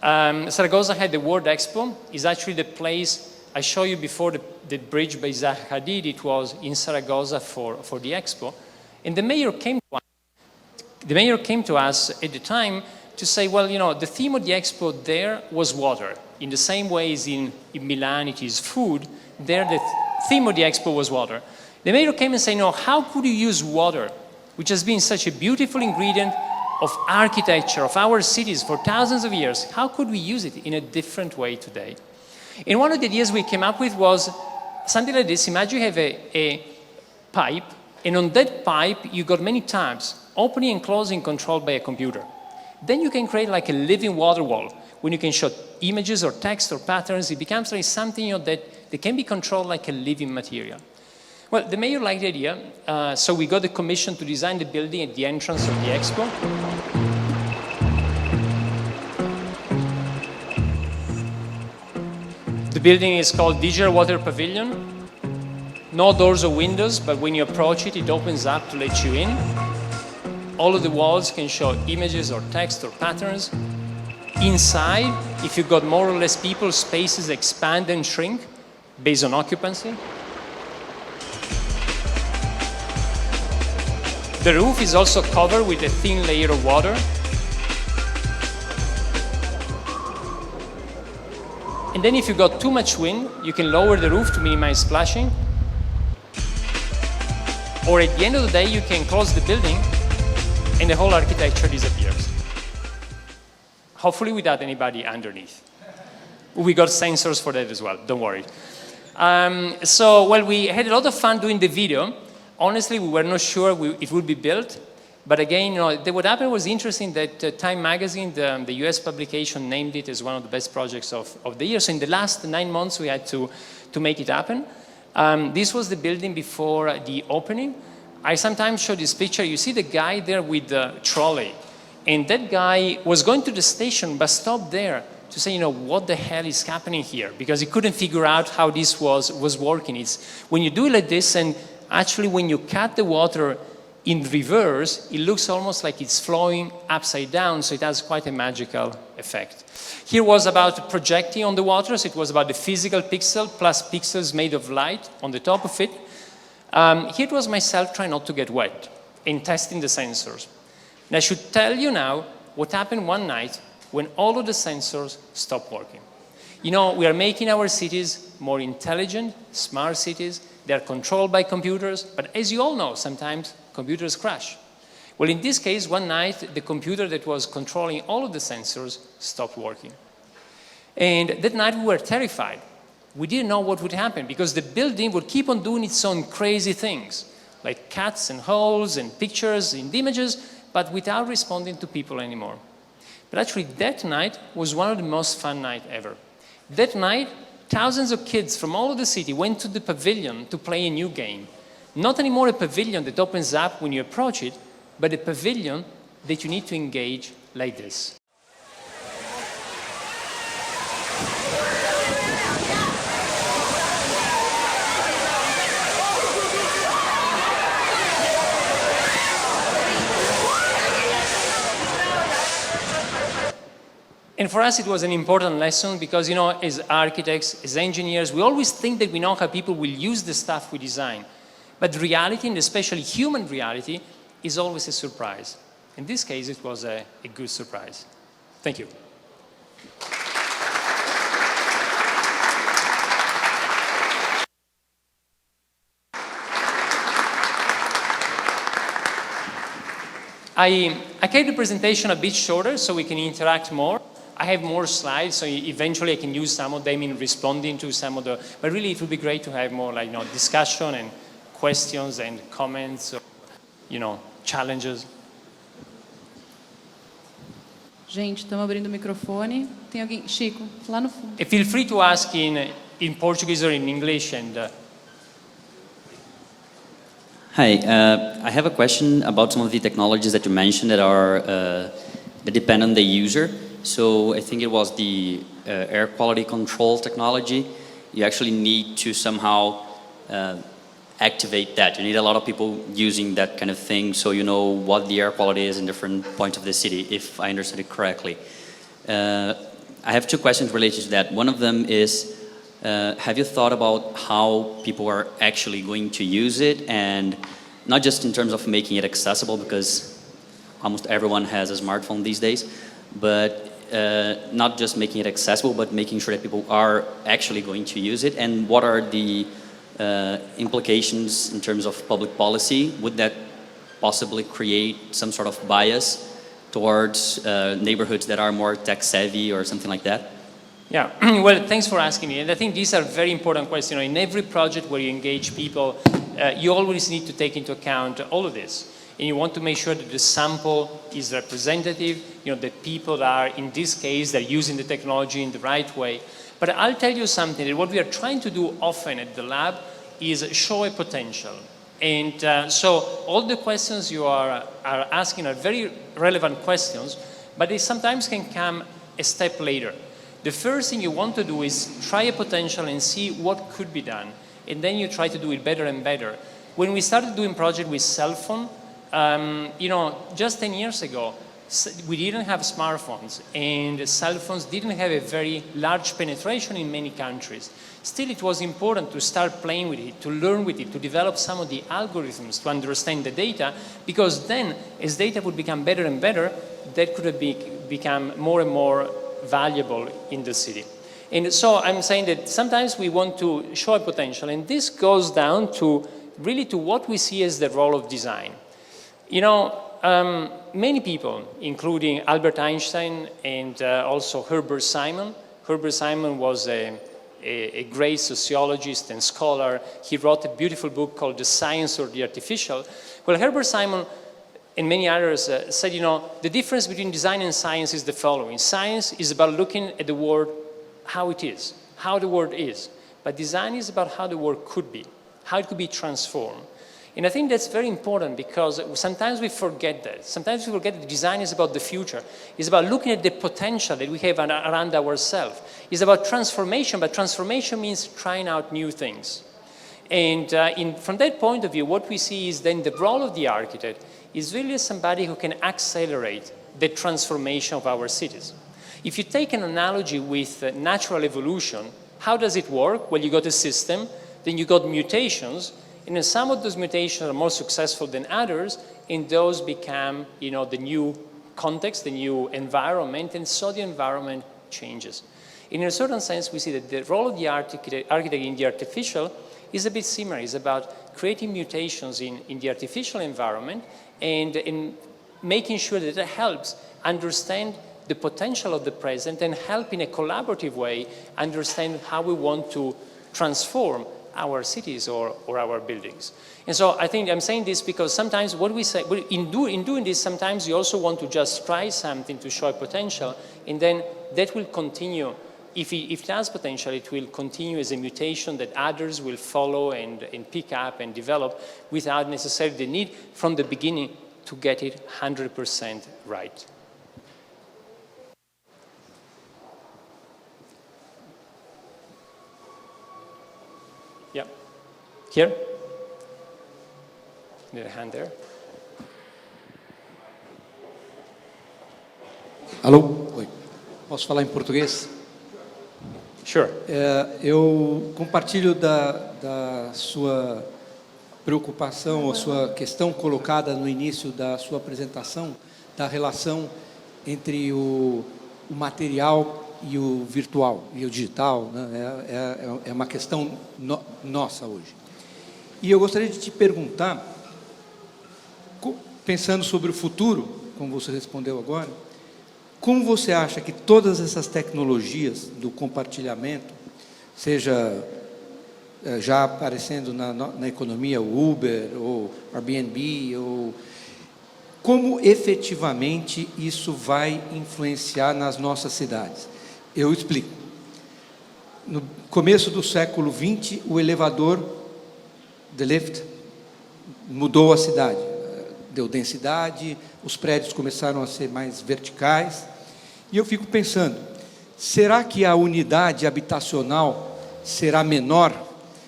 Zaragoza had the World Expo. It's actually the place I showed you before, the bridge by Zaha Hadid. It was in Zaragoza for the Expo. And the mayor came to us at the time to say, well, the theme of the Expo there was water. In the same way as in Milan it is food, there the theme of the Expo was water. The mayor came and said, how could you use water, which has been such a beautiful ingredient of architecture, of our cities for thousands of years, how could we use it in a different way today? And one of the ideas we came up with was something like this. Imagine you have a pipe, and on that pipe you got many tabs, opening and closing controlled by a computer. Then you can create like a living water wall. When you can show images or text or patterns, it becomes like something that can be controlled like a living material. Well, the mayor liked the idea, so we got the commission to design the building at the entrance of the Expo. The building is called Digital Water Pavilion. No doors or windows, but when you approach it, it opens up to let you in. All of the walls can show images or text or patterns. Inside, if you've got more or less people, spaces expand and shrink based on occupancy. The roof is also covered with a thin layer of water. And then if you got too much wind, you can lower the roof to minimize splashing. Or at the end of the day, you can close the building and the whole architecture disappears. Hopefully without anybody underneath. We got sensors for that as well, don't worry. We had a lot of fun doing the video. Honestly, we were not sure it would be built. But again, what happened was interesting that Time Magazine, the US publication, named it as one of the best projects of the year. So in the last 9 months, we had to make it happen. This was the building before the opening. I sometimes show this picture. You see the guy there with the trolley. And that guy was going to the station, but stopped there to say, what the hell is happening here? Because he couldn't figure out how this was working. It's when you do it like this, and actually when you cut the water in reverse, it looks almost like it's flowing upside down, so it has quite a magical effect. Here was about projecting on the water, so it was about the physical pixel plus pixels made of light on the top of it. Here it was myself trying not to get wet and testing the sensors. And I should tell you now what happened one night when all of the sensors stopped working. We are making our cities more intelligent, smart cities. They are controlled by computers, but as you all know, sometimes computers crash. Well, in this case, one night, the computer that was controlling all of the sensors stopped working. And that night, we were terrified. We didn't know what would happen because the building would keep on doing its own crazy things, like cuts and holes and pictures and images, but without responding to people anymore. But actually, that night was one of the most fun nights ever. That night, thousands of kids from all over the city went to the pavilion to play a new game. Not anymore a pavilion that opens up when you approach it, but a pavilion that you need to engage like this. And for us, it was an important lesson because, as architects, as engineers, we always think that we know how people will use the stuff we design. But reality, and especially human reality, is always a surprise. In this case, it was a good surprise. Thank you. I kept the presentation a bit shorter so we can interact more. I have more slides, so eventually I can use some of them in responding to some of the, but really it would be great to have more discussion and questions and comments, challenges. Gente, estamos abrindo o microfone. Tem alguém? Chico, lá no fundo. Feel free to ask in Portuguese or in English. Hi, I have a question about some of the technologies that you mentioned that are that depend on the user. So I think it was the air quality control technology. You actually need to somehow activate that. You need a lot of people using that kind of thing so you know what the air quality is in different points of the city, if I understood it correctly. I have two questions related to that. One of them is, have you thought about how people are actually going to use it, and not just in terms of making it accessible, because almost everyone has a smartphone these days, but not just making it accessible, but making sure that people are actually going to use it, and what are the implications in terms of public policy? Would that possibly create some sort of bias towards neighborhoods that are more tech savvy or something like that? Yeah, well, thanks for asking me. And I think these are very important questions. In every project where you engage people, you always need to take into account all of this. And you want to make sure that the sample is representative, that people are, in this case, they're using the technology in the right way. But I'll tell you something, that what we are trying to do often at the lab is show a potential. And so all the questions you are asking are very relevant questions, but they sometimes can come a step later. The first thing you want to do is try a potential and see what could be done. And then you try to do it better and better. When we started doing project with cell phone, just 10 years ago, we didn't have smartphones, and cell phones didn't have a very large penetration in many countries. Still, it was important to start playing with it, to learn with it, to develop some of the algorithms to understand the data, because then, as data would become better and better, that could become more and more valuable in the city. And so I'm saying that sometimes we want to show a potential, and this goes down to really to what we see as the role of design. Many people, including Albert Einstein and also Herbert Simon. Herbert Simon was a great sociologist and scholar. He wrote a beautiful book called The Science of the Artificial. Well, Herbert Simon and many others said, the difference between design and science is the following. Science is about looking at the world how it is, how the world is. but design is about how the world could be, how it could be transformed. And I think that's very important because sometimes we forget that. Sometimes we forget that design is about the future. It's about looking at the potential that we have around ourselves. It's about transformation, but transformation means trying out new things. And from that point of view, what we see is then the role of the architect is really somebody who can accelerate the transformation of our cities. If you take an analogy with natural evolution, how does it work? Well, you got a system, then you got mutations, and then some of those mutations are more successful than others, and those become, the new context, the new environment, and so the environment changes. In a certain sense, we see that the role of the architect in the artificial is a bit similar. It's about creating mutations in the artificial environment and in making sure that it helps understand the potential of the present and help in a collaborative way understand how we want to transform our cities or our buildings. And so I think I'm saying this because sometimes what we say, in doing this, sometimes you also want to just try something to show potential, and then that will continue. If it has potential, it will continue as a mutation that others will follow and pick up and develop without necessarily the need from the beginning to get it 100% right. Yeah. Here? Need a hand there. Alô? Oi. Posso falar em português? Sure. Eu compartilho da sua preocupação, a sua questão colocada no início da sua apresentação, da relação entre o material e o virtual, e o digital, né? É uma questão nossa hoje. E eu gostaria de te perguntar, pensando sobre o futuro, como você respondeu agora, como você acha que todas essas tecnologias do compartilhamento, seja já aparecendo na economia, o Uber, ou Airbnb, ou como efetivamente isso vai influenciar nas nossas cidades? Eu explico. No começo do século XX, o elevador, the lift, mudou a cidade. Deu densidade, os prédios começaram a ser mais verticais. E eu fico pensando, será que a unidade habitacional será menor?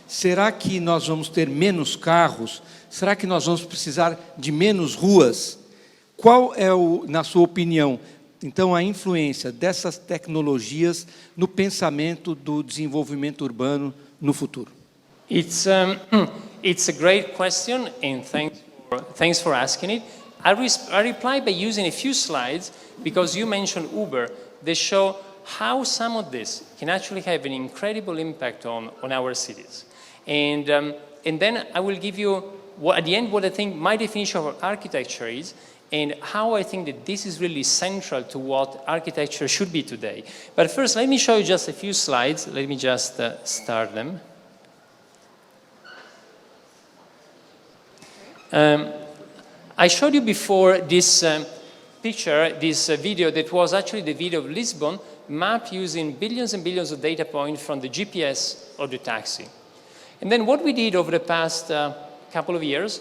Será que nós vamos ter menos carros? Será que nós vamos precisar de menos ruas? Qual é, na sua opinião, então, a influência dessas tecnologias no pensamento do desenvolvimento urbano no futuro? It's a great question, and thanks for asking it. I reply by using a few slides, because you mentioned Uber. They show how some of this can actually have an incredible impact on our cities. And then I will give you, at the end, what I think my definition of architecture is, and how I think that this is really central to what architecture should be today. But first, let me show you just a few slides. Let me just start them. I showed you before this picture, this video that was actually the video of Lisbon, mapped using billions and billions of data points from the GPS of the taxi. And then what we did over the past couple of years,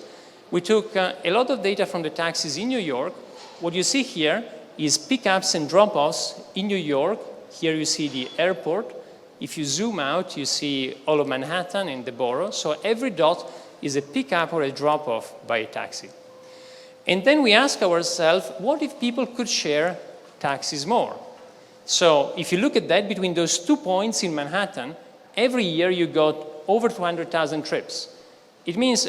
we took a lot of data from the taxis in New York. What you see here is pickups and drop-offs in New York. Here you see the airport. If you zoom out, you see all of Manhattan and the borough. So every dot is a pickup or a drop-off by a taxi. And then we ask ourselves, what if people could share taxis more? So if you look at that, between those 2 points in Manhattan, every year you got over 200,000 trips. It means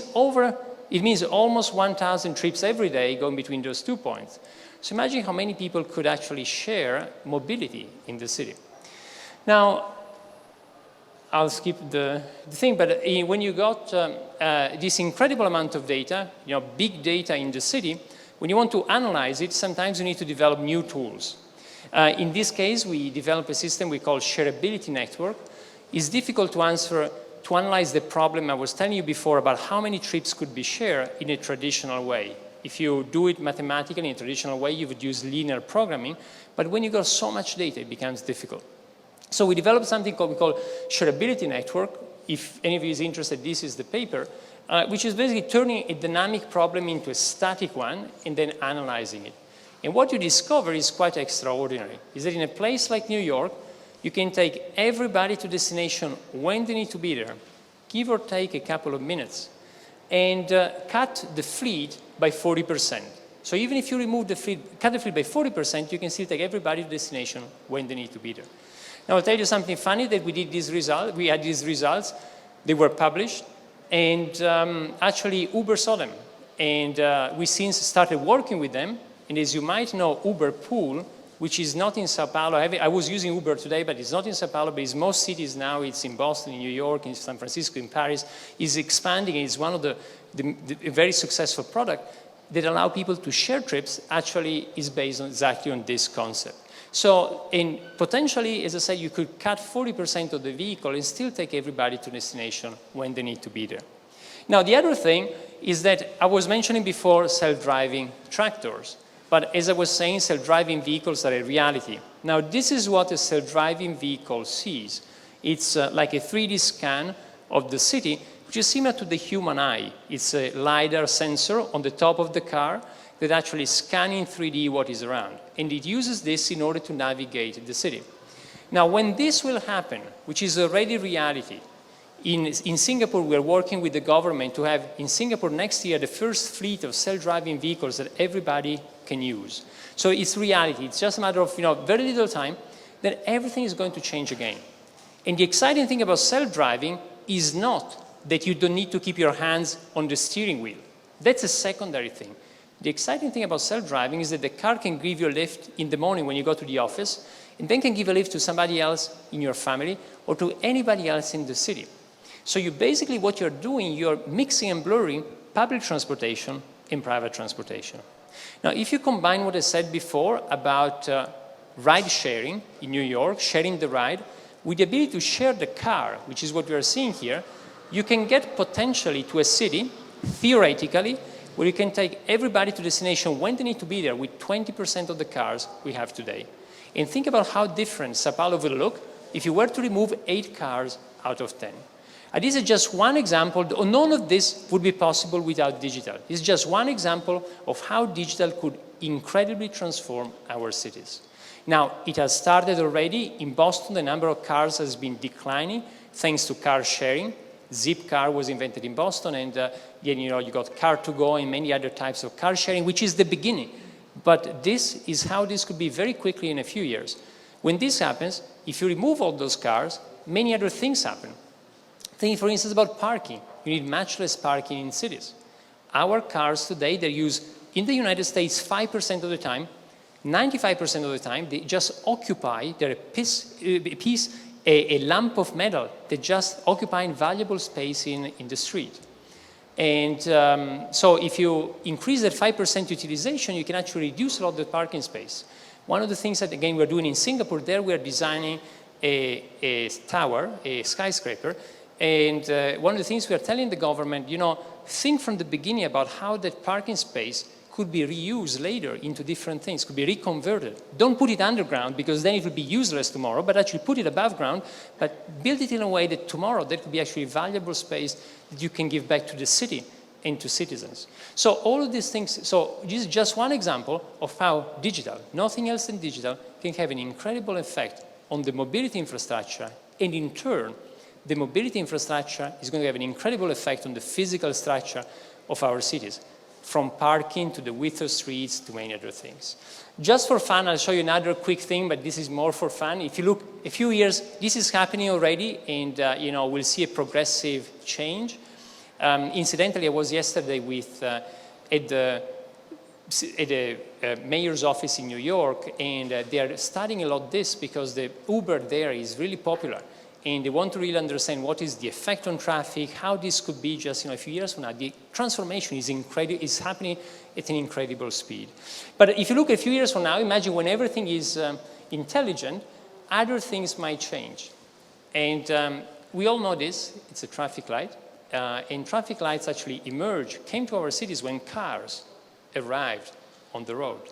almost 1,000 trips every day going between those 2 points. So imagine how many people could actually share mobility in the city. Now, I'll skip the thing, but when you got this incredible amount of data, big data in the city, when you want to analyze it, sometimes you need to develop new tools. In this case, we developed a system we call Shareability Network. It's difficult to analyze the problem I was telling you before about how many trips could be shared in a traditional way. If you do it mathematically in a traditional way, you would use linear programming, but when you got so much data, it becomes difficult. So we developed something we call shareability network. If any of you is interested, this is the paper, which is basically turning a dynamic problem into a static one and then analyzing it. And what you discover is quite extraordinary, is that in a place like New York, you can take everybody to destination when they need to be there, give or take a couple of minutes, and cut the fleet by 40%. So even if you remove the fleet, cut the fleet by 40%, you can still take everybody to destination when they need to be there. Now I'll tell you something funny, that we had these results, they were published, and actually Uber saw them. And we since started working with them, and as you might know, Uber Pool, which is not in Sao Paulo, I was using Uber today, but it's not in Sao Paulo, but it's most cities now, it's in Boston, in New York, in San Francisco, in Paris, is expanding, and it's one of the very successful product that allow people to share trips, actually is based on exactly on this concept. So, and potentially, as I said, you could cut 40% of the vehicle and still take everybody to destination when they need to be there. Now, the other thing is that I was mentioning before self-driving tractors, but as I was saying, self-driving vehicles are a reality. Now, this is what a self-driving vehicle sees. It's like a 3D scan of the city, which is similar to the human eye. It's a LiDAR sensor on the top of the car that actually scans in 3D what is around. And it uses this in order to navigate the city. Now, when this will happen, which is already reality, in Singapore, we're working with the government to have, in Singapore next year, the first fleet of self-driving vehicles that everybody can use. So it's reality. It's just a matter of very little time, then everything is going to change again. And the exciting thing about self-driving is not that you don't need to keep your hands on the steering wheel. That's a secondary thing. The exciting thing about self-driving is that the car can give you a lift in the morning when you go to the office, and then can give a lift to somebody else in your family or to anybody else in the city. So you basically, what you're doing, you're mixing and blurring public transportation and private transportation. Now, if you combine what I said before about ride sharing in New York, sharing the ride, with the ability to share the car, which is what we are seeing here, you can get potentially to a city, theoretically, where you can take everybody to destination when they need to be there with 20% of the cars we have today. And think about how different Sao Paulo will look if you were to remove 8 cars out of 10. And this is just one example. None of this would be possible without digital. This is just one example of how digital could incredibly transform our cities. Now, it has started already. In Boston, the number of cars has been declining thanks to car sharing. Zipcar was invented in Boston, and you got Car2Go and many other types of car sharing, which is the beginning. But this is how this could be very quickly in a few years. When this happens, if you remove all those cars, many other things happen. Think, for instance, about parking. You need much less parking in cities. Our cars today, they're used in the United States 5% of the time, 95% of the time, they just occupy, they're a lump of metal that just occupying valuable space in the street. And so if you increase that 5% utilization, you can actually reduce a lot of the parking space. One of the things that, again, we're doing in Singapore, there we're designing a tower, a skyscraper, and one of the things we're telling the government, think from the beginning about how that parking space could be reused later into different things, could be reconverted. Don't put it underground, because then it will be useless tomorrow, but actually put it above ground, but build it in a way that tomorrow there could be actually valuable space that you can give back to the city and to citizens. So all of these things, so this is just one example of how digital, nothing else than digital, can have an incredible effect on the mobility infrastructure, and in turn, the mobility infrastructure is going to have an incredible effect on the physical structure of our cities, from parking to the width of streets to many other things. Just for fun, I'll show you another quick thing, but this is more for fun. If you look a few years, this is happening already, and we'll see a progressive change. Incidentally, I was yesterday at the mayor's office in New York, and they are studying a lot this because the Uber there is really popular. And they want to really understand what is the effect on traffic, how this could be just a few years from now. The transformation is happening at an incredible speed. But if you look a few years from now, imagine when everything is intelligent, other things might change. And we all know this, it's a traffic light. And traffic lights actually came to our cities when cars arrived on the road.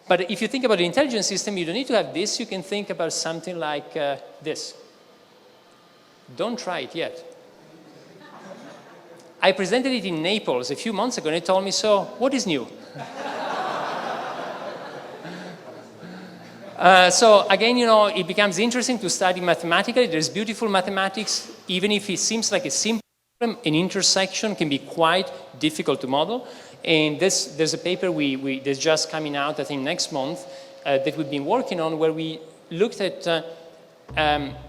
But if you think about an intelligent system, you don't need to have this. You can think about something like this. Don't try it yet. I presented it in Naples a few months ago, and they told me, so what is new? So again, you know, it becomes interesting to study mathematically. There's beautiful mathematics, even if it seems like a simple problem, an intersection can be quite difficult to model. And there's a paper that's just coming out, I think, next month, that we've been working on, where we looked at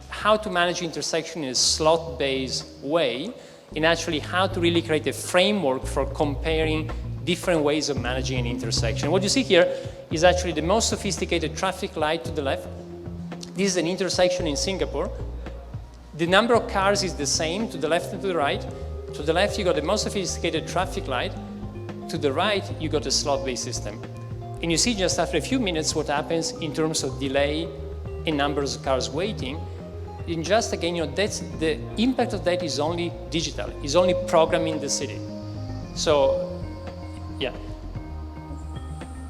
how to manage intersection in a slot-based way, and actually how to really create a framework for comparing different ways of managing an intersection. What you see here is actually the most sophisticated traffic light to the left. This is an intersection in Singapore. The number of cars is the same to the left and to the right. To the left, you got the most sophisticated traffic light. To the right, you got a slot-based system. And you see just after a few minutes what happens in terms of delay and numbers of cars waiting. And just again, you know, that's the impact of that is only digital, is only programming the city. So, yeah.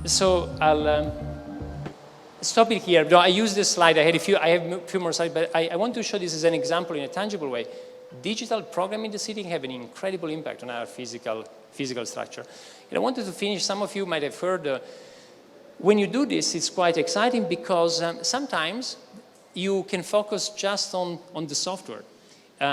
So I'll stop it here. No, I use this slide. I have a few more slides, but I want to show this as an example in a tangible way. Digital programming in the city can have an incredible impact on our physical structure. And I wanted to finish. Some of you might have heard. When you do this, it's quite exciting because sometimes you can focus just on the software.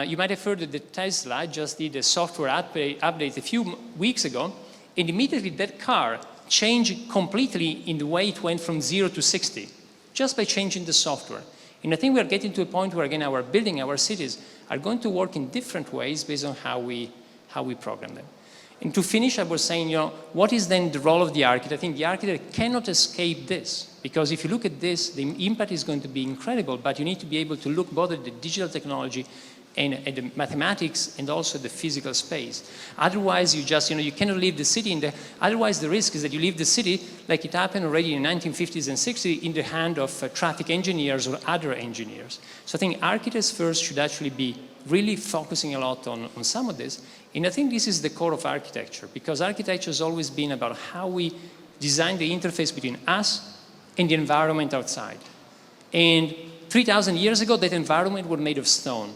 You might have heard that the Tesla just did a software update a few weeks ago, and immediately that car changed completely in the way it went from 0 to 60, just by changing the software. And I think we are getting to a point where, again, our building, our cities are going to work in different ways based on how we program them. And to finish, I was saying, you know, what is then the role of the architect? I think the architect cannot escape this, because if you look at this, the impact is going to be incredible, but you need to be able to look both at the digital technology and at the mathematics and also the physical space. Otherwise, you just, you know, you cannot leave the city otherwise the risk is that you leave the city like it happened already in the 1950s and 60s in the hand of traffic engineers or other engineers. So I think architects first should actually be really focusing a lot on some of this. And I think this is the core of architecture, because architecture has always been about how we design the interface between us and the environment outside. And 3,000 years ago, that environment was made of stone.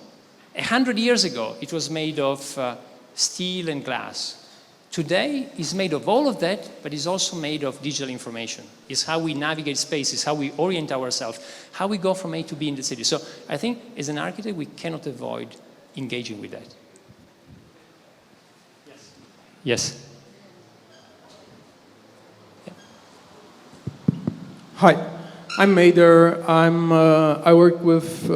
100 years ago, it was made of steel and glass. Today, it's made of all of that, but it's also made of digital information. It's how we navigate space, it's how we orient ourselves, how we go from A to B in the city. So I think, as an architect, we cannot avoid engaging with that. Yes. Yeah. Hi, I'm Mader. I work with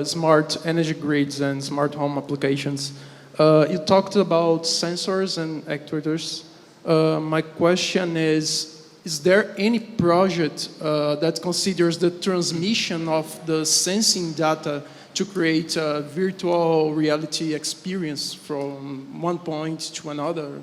smart energy grids and smart home applications. You talked about sensors and actuators. My question is there any project that considers the transmission of the sensing data to create a virtual reality experience from one point to another?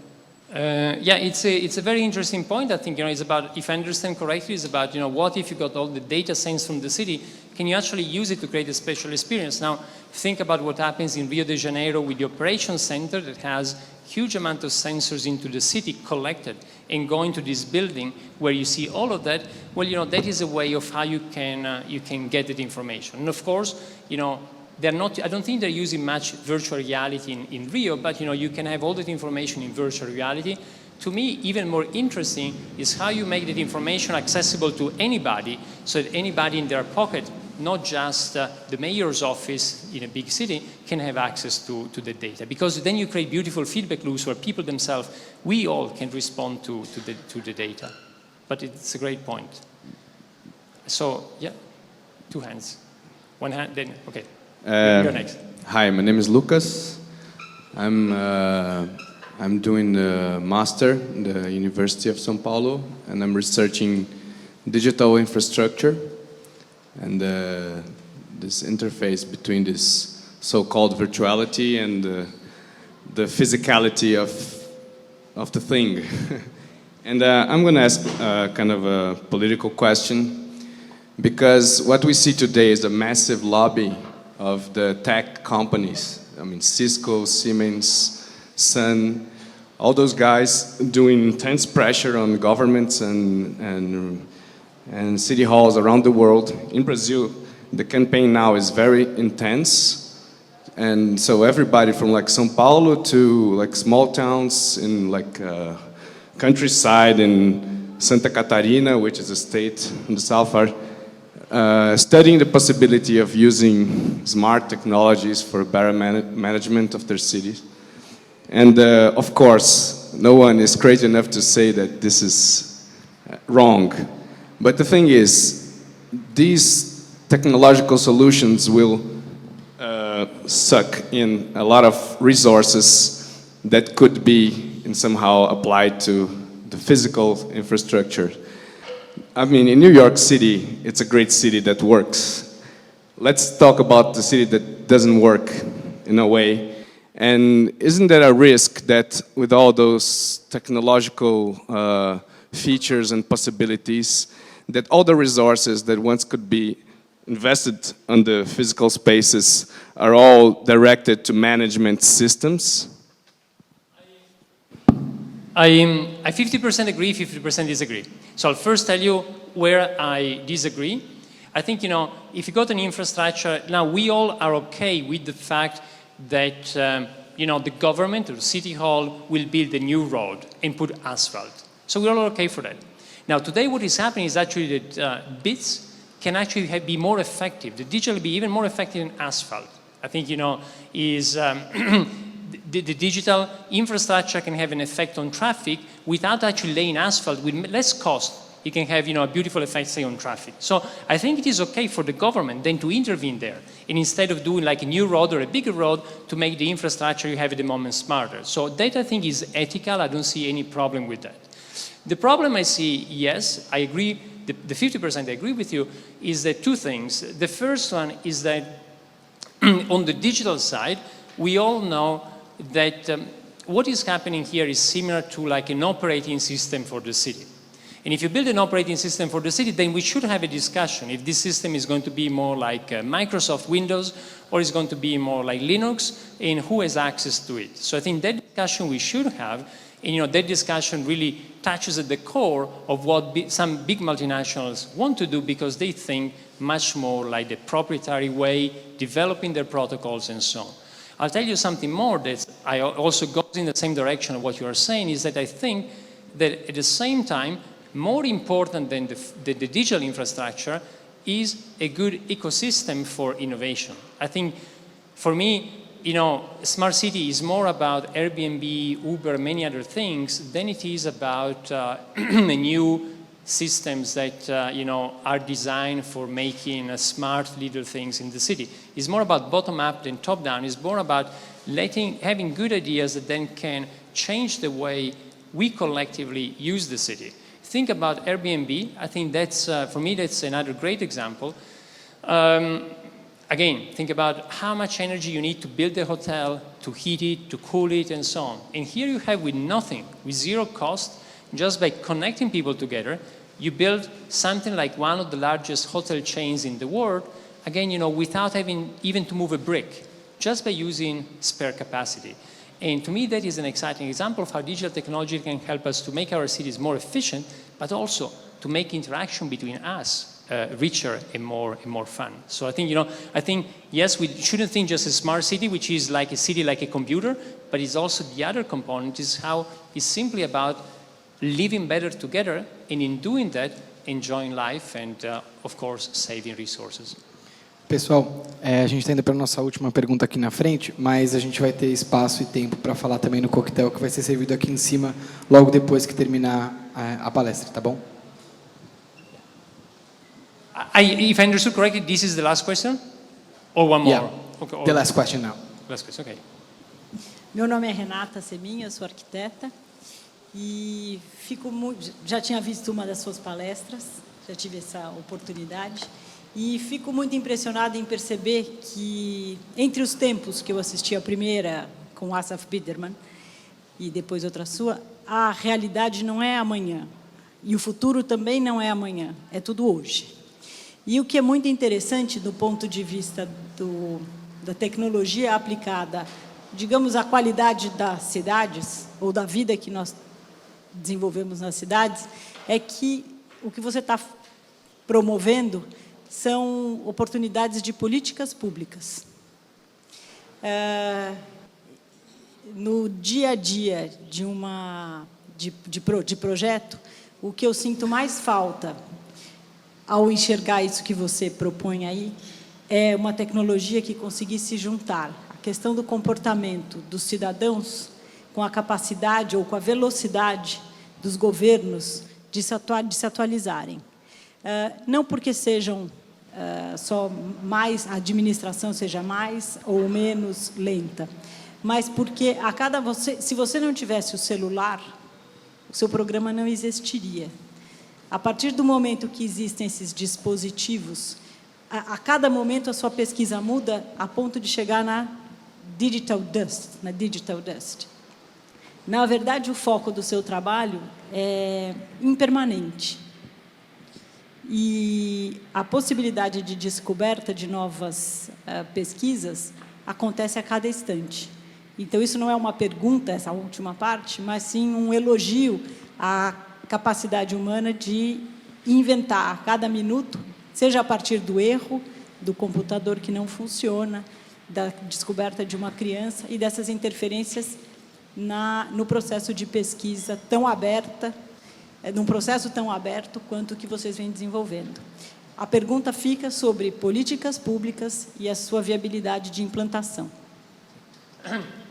Yeah, it's a very interesting point. I think, you know, it's about, if I understand correctly, it's about, you know, what if you got all the data sensed from the city, can you actually use it to create a special experience? Now, think about what happens in Rio de Janeiro with the operations center that has huge amount of sensors into the city collected and going to this building where you see all of that. Well, you know, that is a way of how you can get that information. And of course, you know, they're not, I don't think they're using much virtual reality in Rio, but you know, you can have all that information in virtual reality. To me, even more interesting is how you make that information accessible to anybody, so that anybody in their pocket, not just the mayor's office in a big city, can have access to the data. Because then you create beautiful feedback loops where people themselves, we all can respond to the data. But it's a great point. So, yeah, two hands. One hand, then, okay. You're next. Hi, my name is Lucas. I'm doing the master in the University of São Paulo, and I'm researching digital infrastructure and this interface between this so-called virtuality and the physicality of the thing. And I'm going to ask kind of a political question, because what we see today is a massive lobby of the tech companies. I mean, Cisco, Siemens, Sun, all those guys doing intense pressure on governments and and city halls around the world. In Brazil, the campaign now is very intense, and so everybody from like São Paulo to like small towns in like countryside in Santa Catarina, which is a state in the south, are studying the possibility of using smart technologies for better management of their cities. And of course, no one is crazy enough to say that this is wrong. But the thing is, these technological solutions will suck in a lot of resources that could be somehow applied to the physical infrastructure. I mean, in New York City, it's a great city that works. Let's talk about the city that doesn't work in a way. And isn't there a risk that with all those technological features and possibilities, that all the resources that once could be invested on the physical spaces are all directed to management systems? I 50% agree, 50% disagree. So I'll first tell you where I disagree. I think, if you got an infrastructure, now we all are okay with the fact that, the government or the city hall will build a new road and put asphalt. So we're all okay for that. Now, today what is happening is actually that bits can actually be more effective. The digital be even more effective than asphalt. I think, is... The digital infrastructure can have an effect on traffic without actually laying asphalt. With less cost, it can have a beautiful effect, say, on traffic. So I think it is okay for the government then to intervene there, and instead of doing like a new road or a bigger road, to make the infrastructure you have at the moment smarter. So that I think is ethical. I don't see any problem with that. The problem I see, yes, I agree, the 50% I agree with you, is that two things. The first one is that on the digital side, we all know that what is happening here is similar to like an operating system for the city. And if you build an operating system for the city, then we should have a discussion if this system is going to be more like Microsoft Windows or is going to be more like Linux, and who has access to it. So I think that discussion we should have, and that discussion really touches at the core of what some big multinationals want to do, because they think much more like the proprietary way, developing their protocols and so on. I'll tell you something more that I also goes in the same direction of what you are saying, is that I think that at the same time, more important than the digital infrastructure is a good ecosystem for innovation. I think for me, smart city is more about Airbnb, Uber, many other things than it is about new systems that are designed for making smart little things in the city. It's more about bottom-up than top-down. It's more about having good ideas that then can change the way we collectively use the city. Think about Airbnb. I think that's, for me, that's another great example. Again, think about how much energy you need to build a hotel, to heat it, to cool it, and so on. And here you have with nothing, with zero cost, just by connecting people together, you build something like one of the largest hotel chains in the world, again, without having even to move a brick, just by using spare capacity. And to me, that is an exciting example of how digital technology can help us to make our cities more efficient, but also to make interaction between us richer and more fun. So I think, yes, we shouldn't think just a smart city, which is like a city like a computer, but it's also the other component is how it's simply about living better together, and in doing that, enjoying life and, of course, saving resources. Pessoal, a gente está indo para a nossa última pergunta aqui na frente, mas a gente vai ter espaço e tempo para falar também no coquetel que vai ser servido aqui em cima, logo depois que terminar a palestra, tá bom? If I understood correctly, this is the last question? Or one more? Yeah, okay, the last question now. Last question, okay. Meu nome é Renata Seminha, sou arquiteta e já tinha visto uma das suas palestras, já tive essa oportunidade e fico muito impressionada em perceber que entre os tempos que eu assisti a primeira com Asaf Biderman e depois outra sua, a realidade não é amanhã e o futuro também não é amanhã, é tudo hoje. E o que é muito interessante do ponto de vista da tecnologia aplicada, digamos, à qualidade das cidades, ou da vida que nós desenvolvemos nas cidades, é que o que você está promovendo são oportunidades de políticas públicas. No dia a dia de projeto, o que eu sinto mais falta ao enxergar isso que você propõe aí é uma tecnologia que conseguisse juntar a questão do comportamento dos cidadãos com a capacidade ou com a velocidade dos governos de se atualizarem. Não porque sejam só mais, a administração seja mais ou menos lenta, mas porque se você não tivesse o celular, o seu programa não existiria. A partir do momento que existem esses dispositivos, a cada momento a sua pesquisa muda a ponto de chegar na digital dust. Na verdade, o foco do seu trabalho é impermanente. E a possibilidade de descoberta de novas pesquisas acontece a cada instante. Então, isso não é uma pergunta, essa última parte, mas sim um elogio à capacidade humana de inventar a cada minuto, seja a partir do erro, do computador que não funciona, da descoberta de uma criança e dessas interferências no processo de pesquisa tão aberta, num processo tão aberto quanto o que vocês vêm desenvolvendo. A pergunta fica sobre políticas públicas e a sua viabilidade de implantação.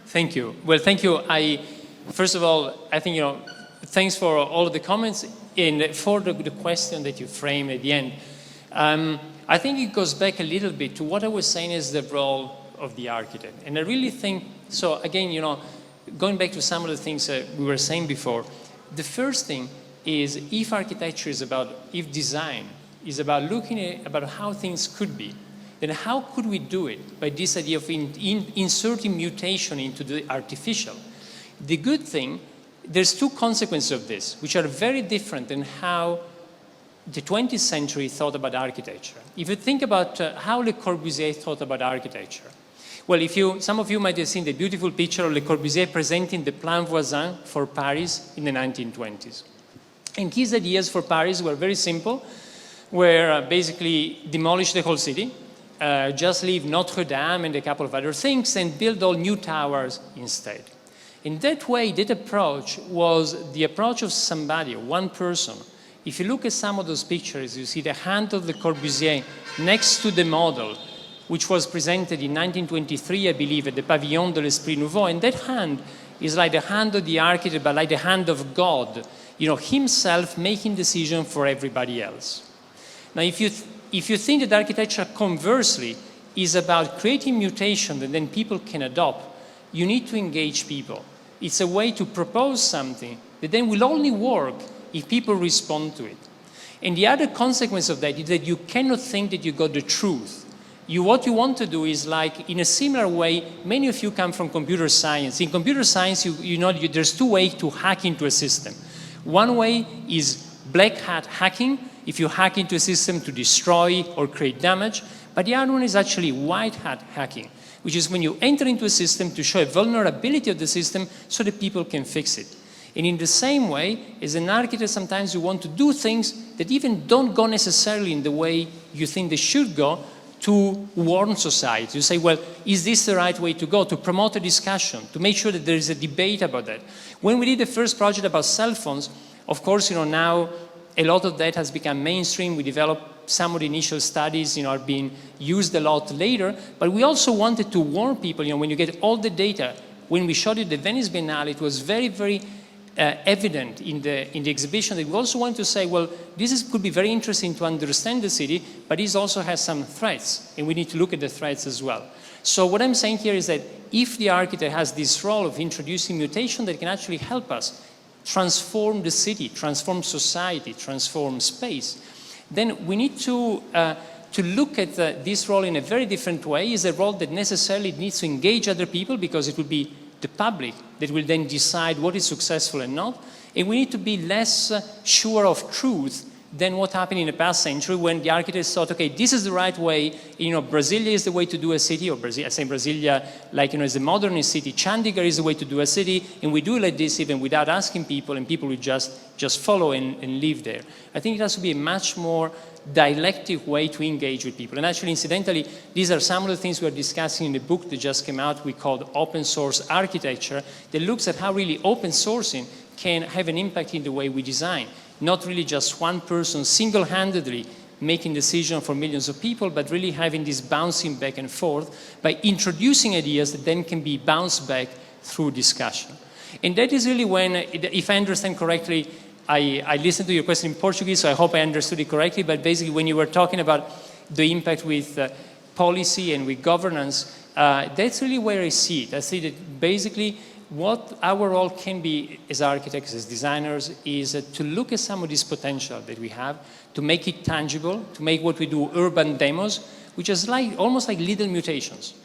Thank you. Well, thank you. First of all, I think, thanks for all of the comments and for the question that you framed at the end. I think it goes back a little bit to what I was saying is the role of the architect. And I really think, so again, going back to some of the things we were saying before, the first thing is if design is about looking about how things could be, then how could we do it? By this idea of inserting mutation into the artificial. The good thing, there's two consequences of this, which are very different than how the 20th century thought about architecture. If you think about how Le Corbusier thought about architecture, well, some of you might have seen the beautiful picture of Le Corbusier presenting the Plan Voisin for Paris in the 1920s. And his ideas for Paris were very simple, were basically demolish the whole city, just leave Notre Dame and a couple of other things, and build all new towers instead. In that way, that approach was the approach of somebody, one person. If you look at some of those pictures, you see the hand of Le Corbusier next to the model, which was presented in 1923, I believe, at the Pavillon de l'Esprit Nouveau. And that hand is like the hand of the architect, but like the hand of God, himself making decisions for everybody else. Now, if you think that architecture, conversely, is about creating mutation that then people can adopt, you need to engage people. It's a way to propose something that then will only work if people respond to it. And the other consequence of that is that you cannot think that you got the truth. What you want to do is, like, in a similar way, many of you come from computer science. In computer science, there's two ways to hack into a system. One way is black hat hacking, if you hack into a system to destroy or create damage. But the other one is actually white hat hacking, which is when you enter into a system to show a vulnerability of the system so that people can fix it. And in the same way, as an architect, sometimes you want to do things that even don't go necessarily in the way you think they should go, to warn society, to say, well, is this the right way to go? To promote a discussion, to make sure that there is a debate about that. When we did the first project about cell phones, of course, now a lot of that has become mainstream. We developed some of the initial studies, are being used a lot later. But we also wanted to warn people, when you get all the data. When we showed it at the Venice Biennale, it was very, very evident in the exhibition that we also want to say, well, could be very interesting to understand the city, but it also has some threats, and we need to look at the threats as well. So what I'm saying here is that if the architect has this role of introducing mutation that can actually help us transform the city, transform society, transform space, then we need to look at this role in a very different way. It's a role that necessarily needs to engage other people, because it will be the public that will then decide what is successful and not. And we need to be less sure of truth than what happened in the past century when the architects thought, okay, this is the right way, Brasilia is the way to do a city, or I say Brasilia, like, is a modernist city, Chandigarh is the way to do a city, and we do it like this even without asking people, and people will just follow and live there. I think it has to be a much more dialectic way to engage with people. And actually, incidentally, these are some of the things we are discussing in the book that just came out, we called Open Source Architecture, that looks at how really open sourcing can have an impact in the way we design. Not really just one person single-handedly making decisions for millions of people, but really having this bouncing back and forth by introducing ideas that then can be bounced back through discussion. And that is really when, if I understand correctly, I listened to your question in Portuguese, so I hope I understood it correctly, but basically when you were talking about the impact with policy and with governance, that's really where I see it. I see that basically what our role can be as architects, as designers, is to look at some of this potential that we have, to make it tangible, to make what we do urban demos, which is almost like little mutations.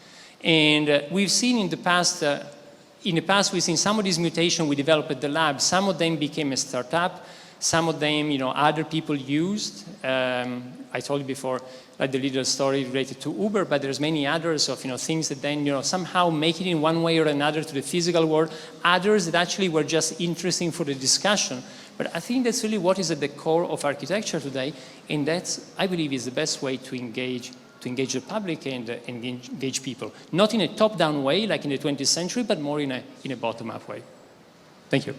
And we've seen in the past, we've seen some of these mutations we developed at the lab. Some of them became a startup. Some of them, other people used. I told you before, like the little story related to Uber, but there's many others of, things that then, somehow make it in one way or another to the physical world. Others that actually were just interesting for the discussion. But I think that's really what is at the core of architecture today, and that's, I believe, is the best way to engage the public and engage people. Not in a top-down way, like in the 20th century, but more in a bottom-up way. Thank you.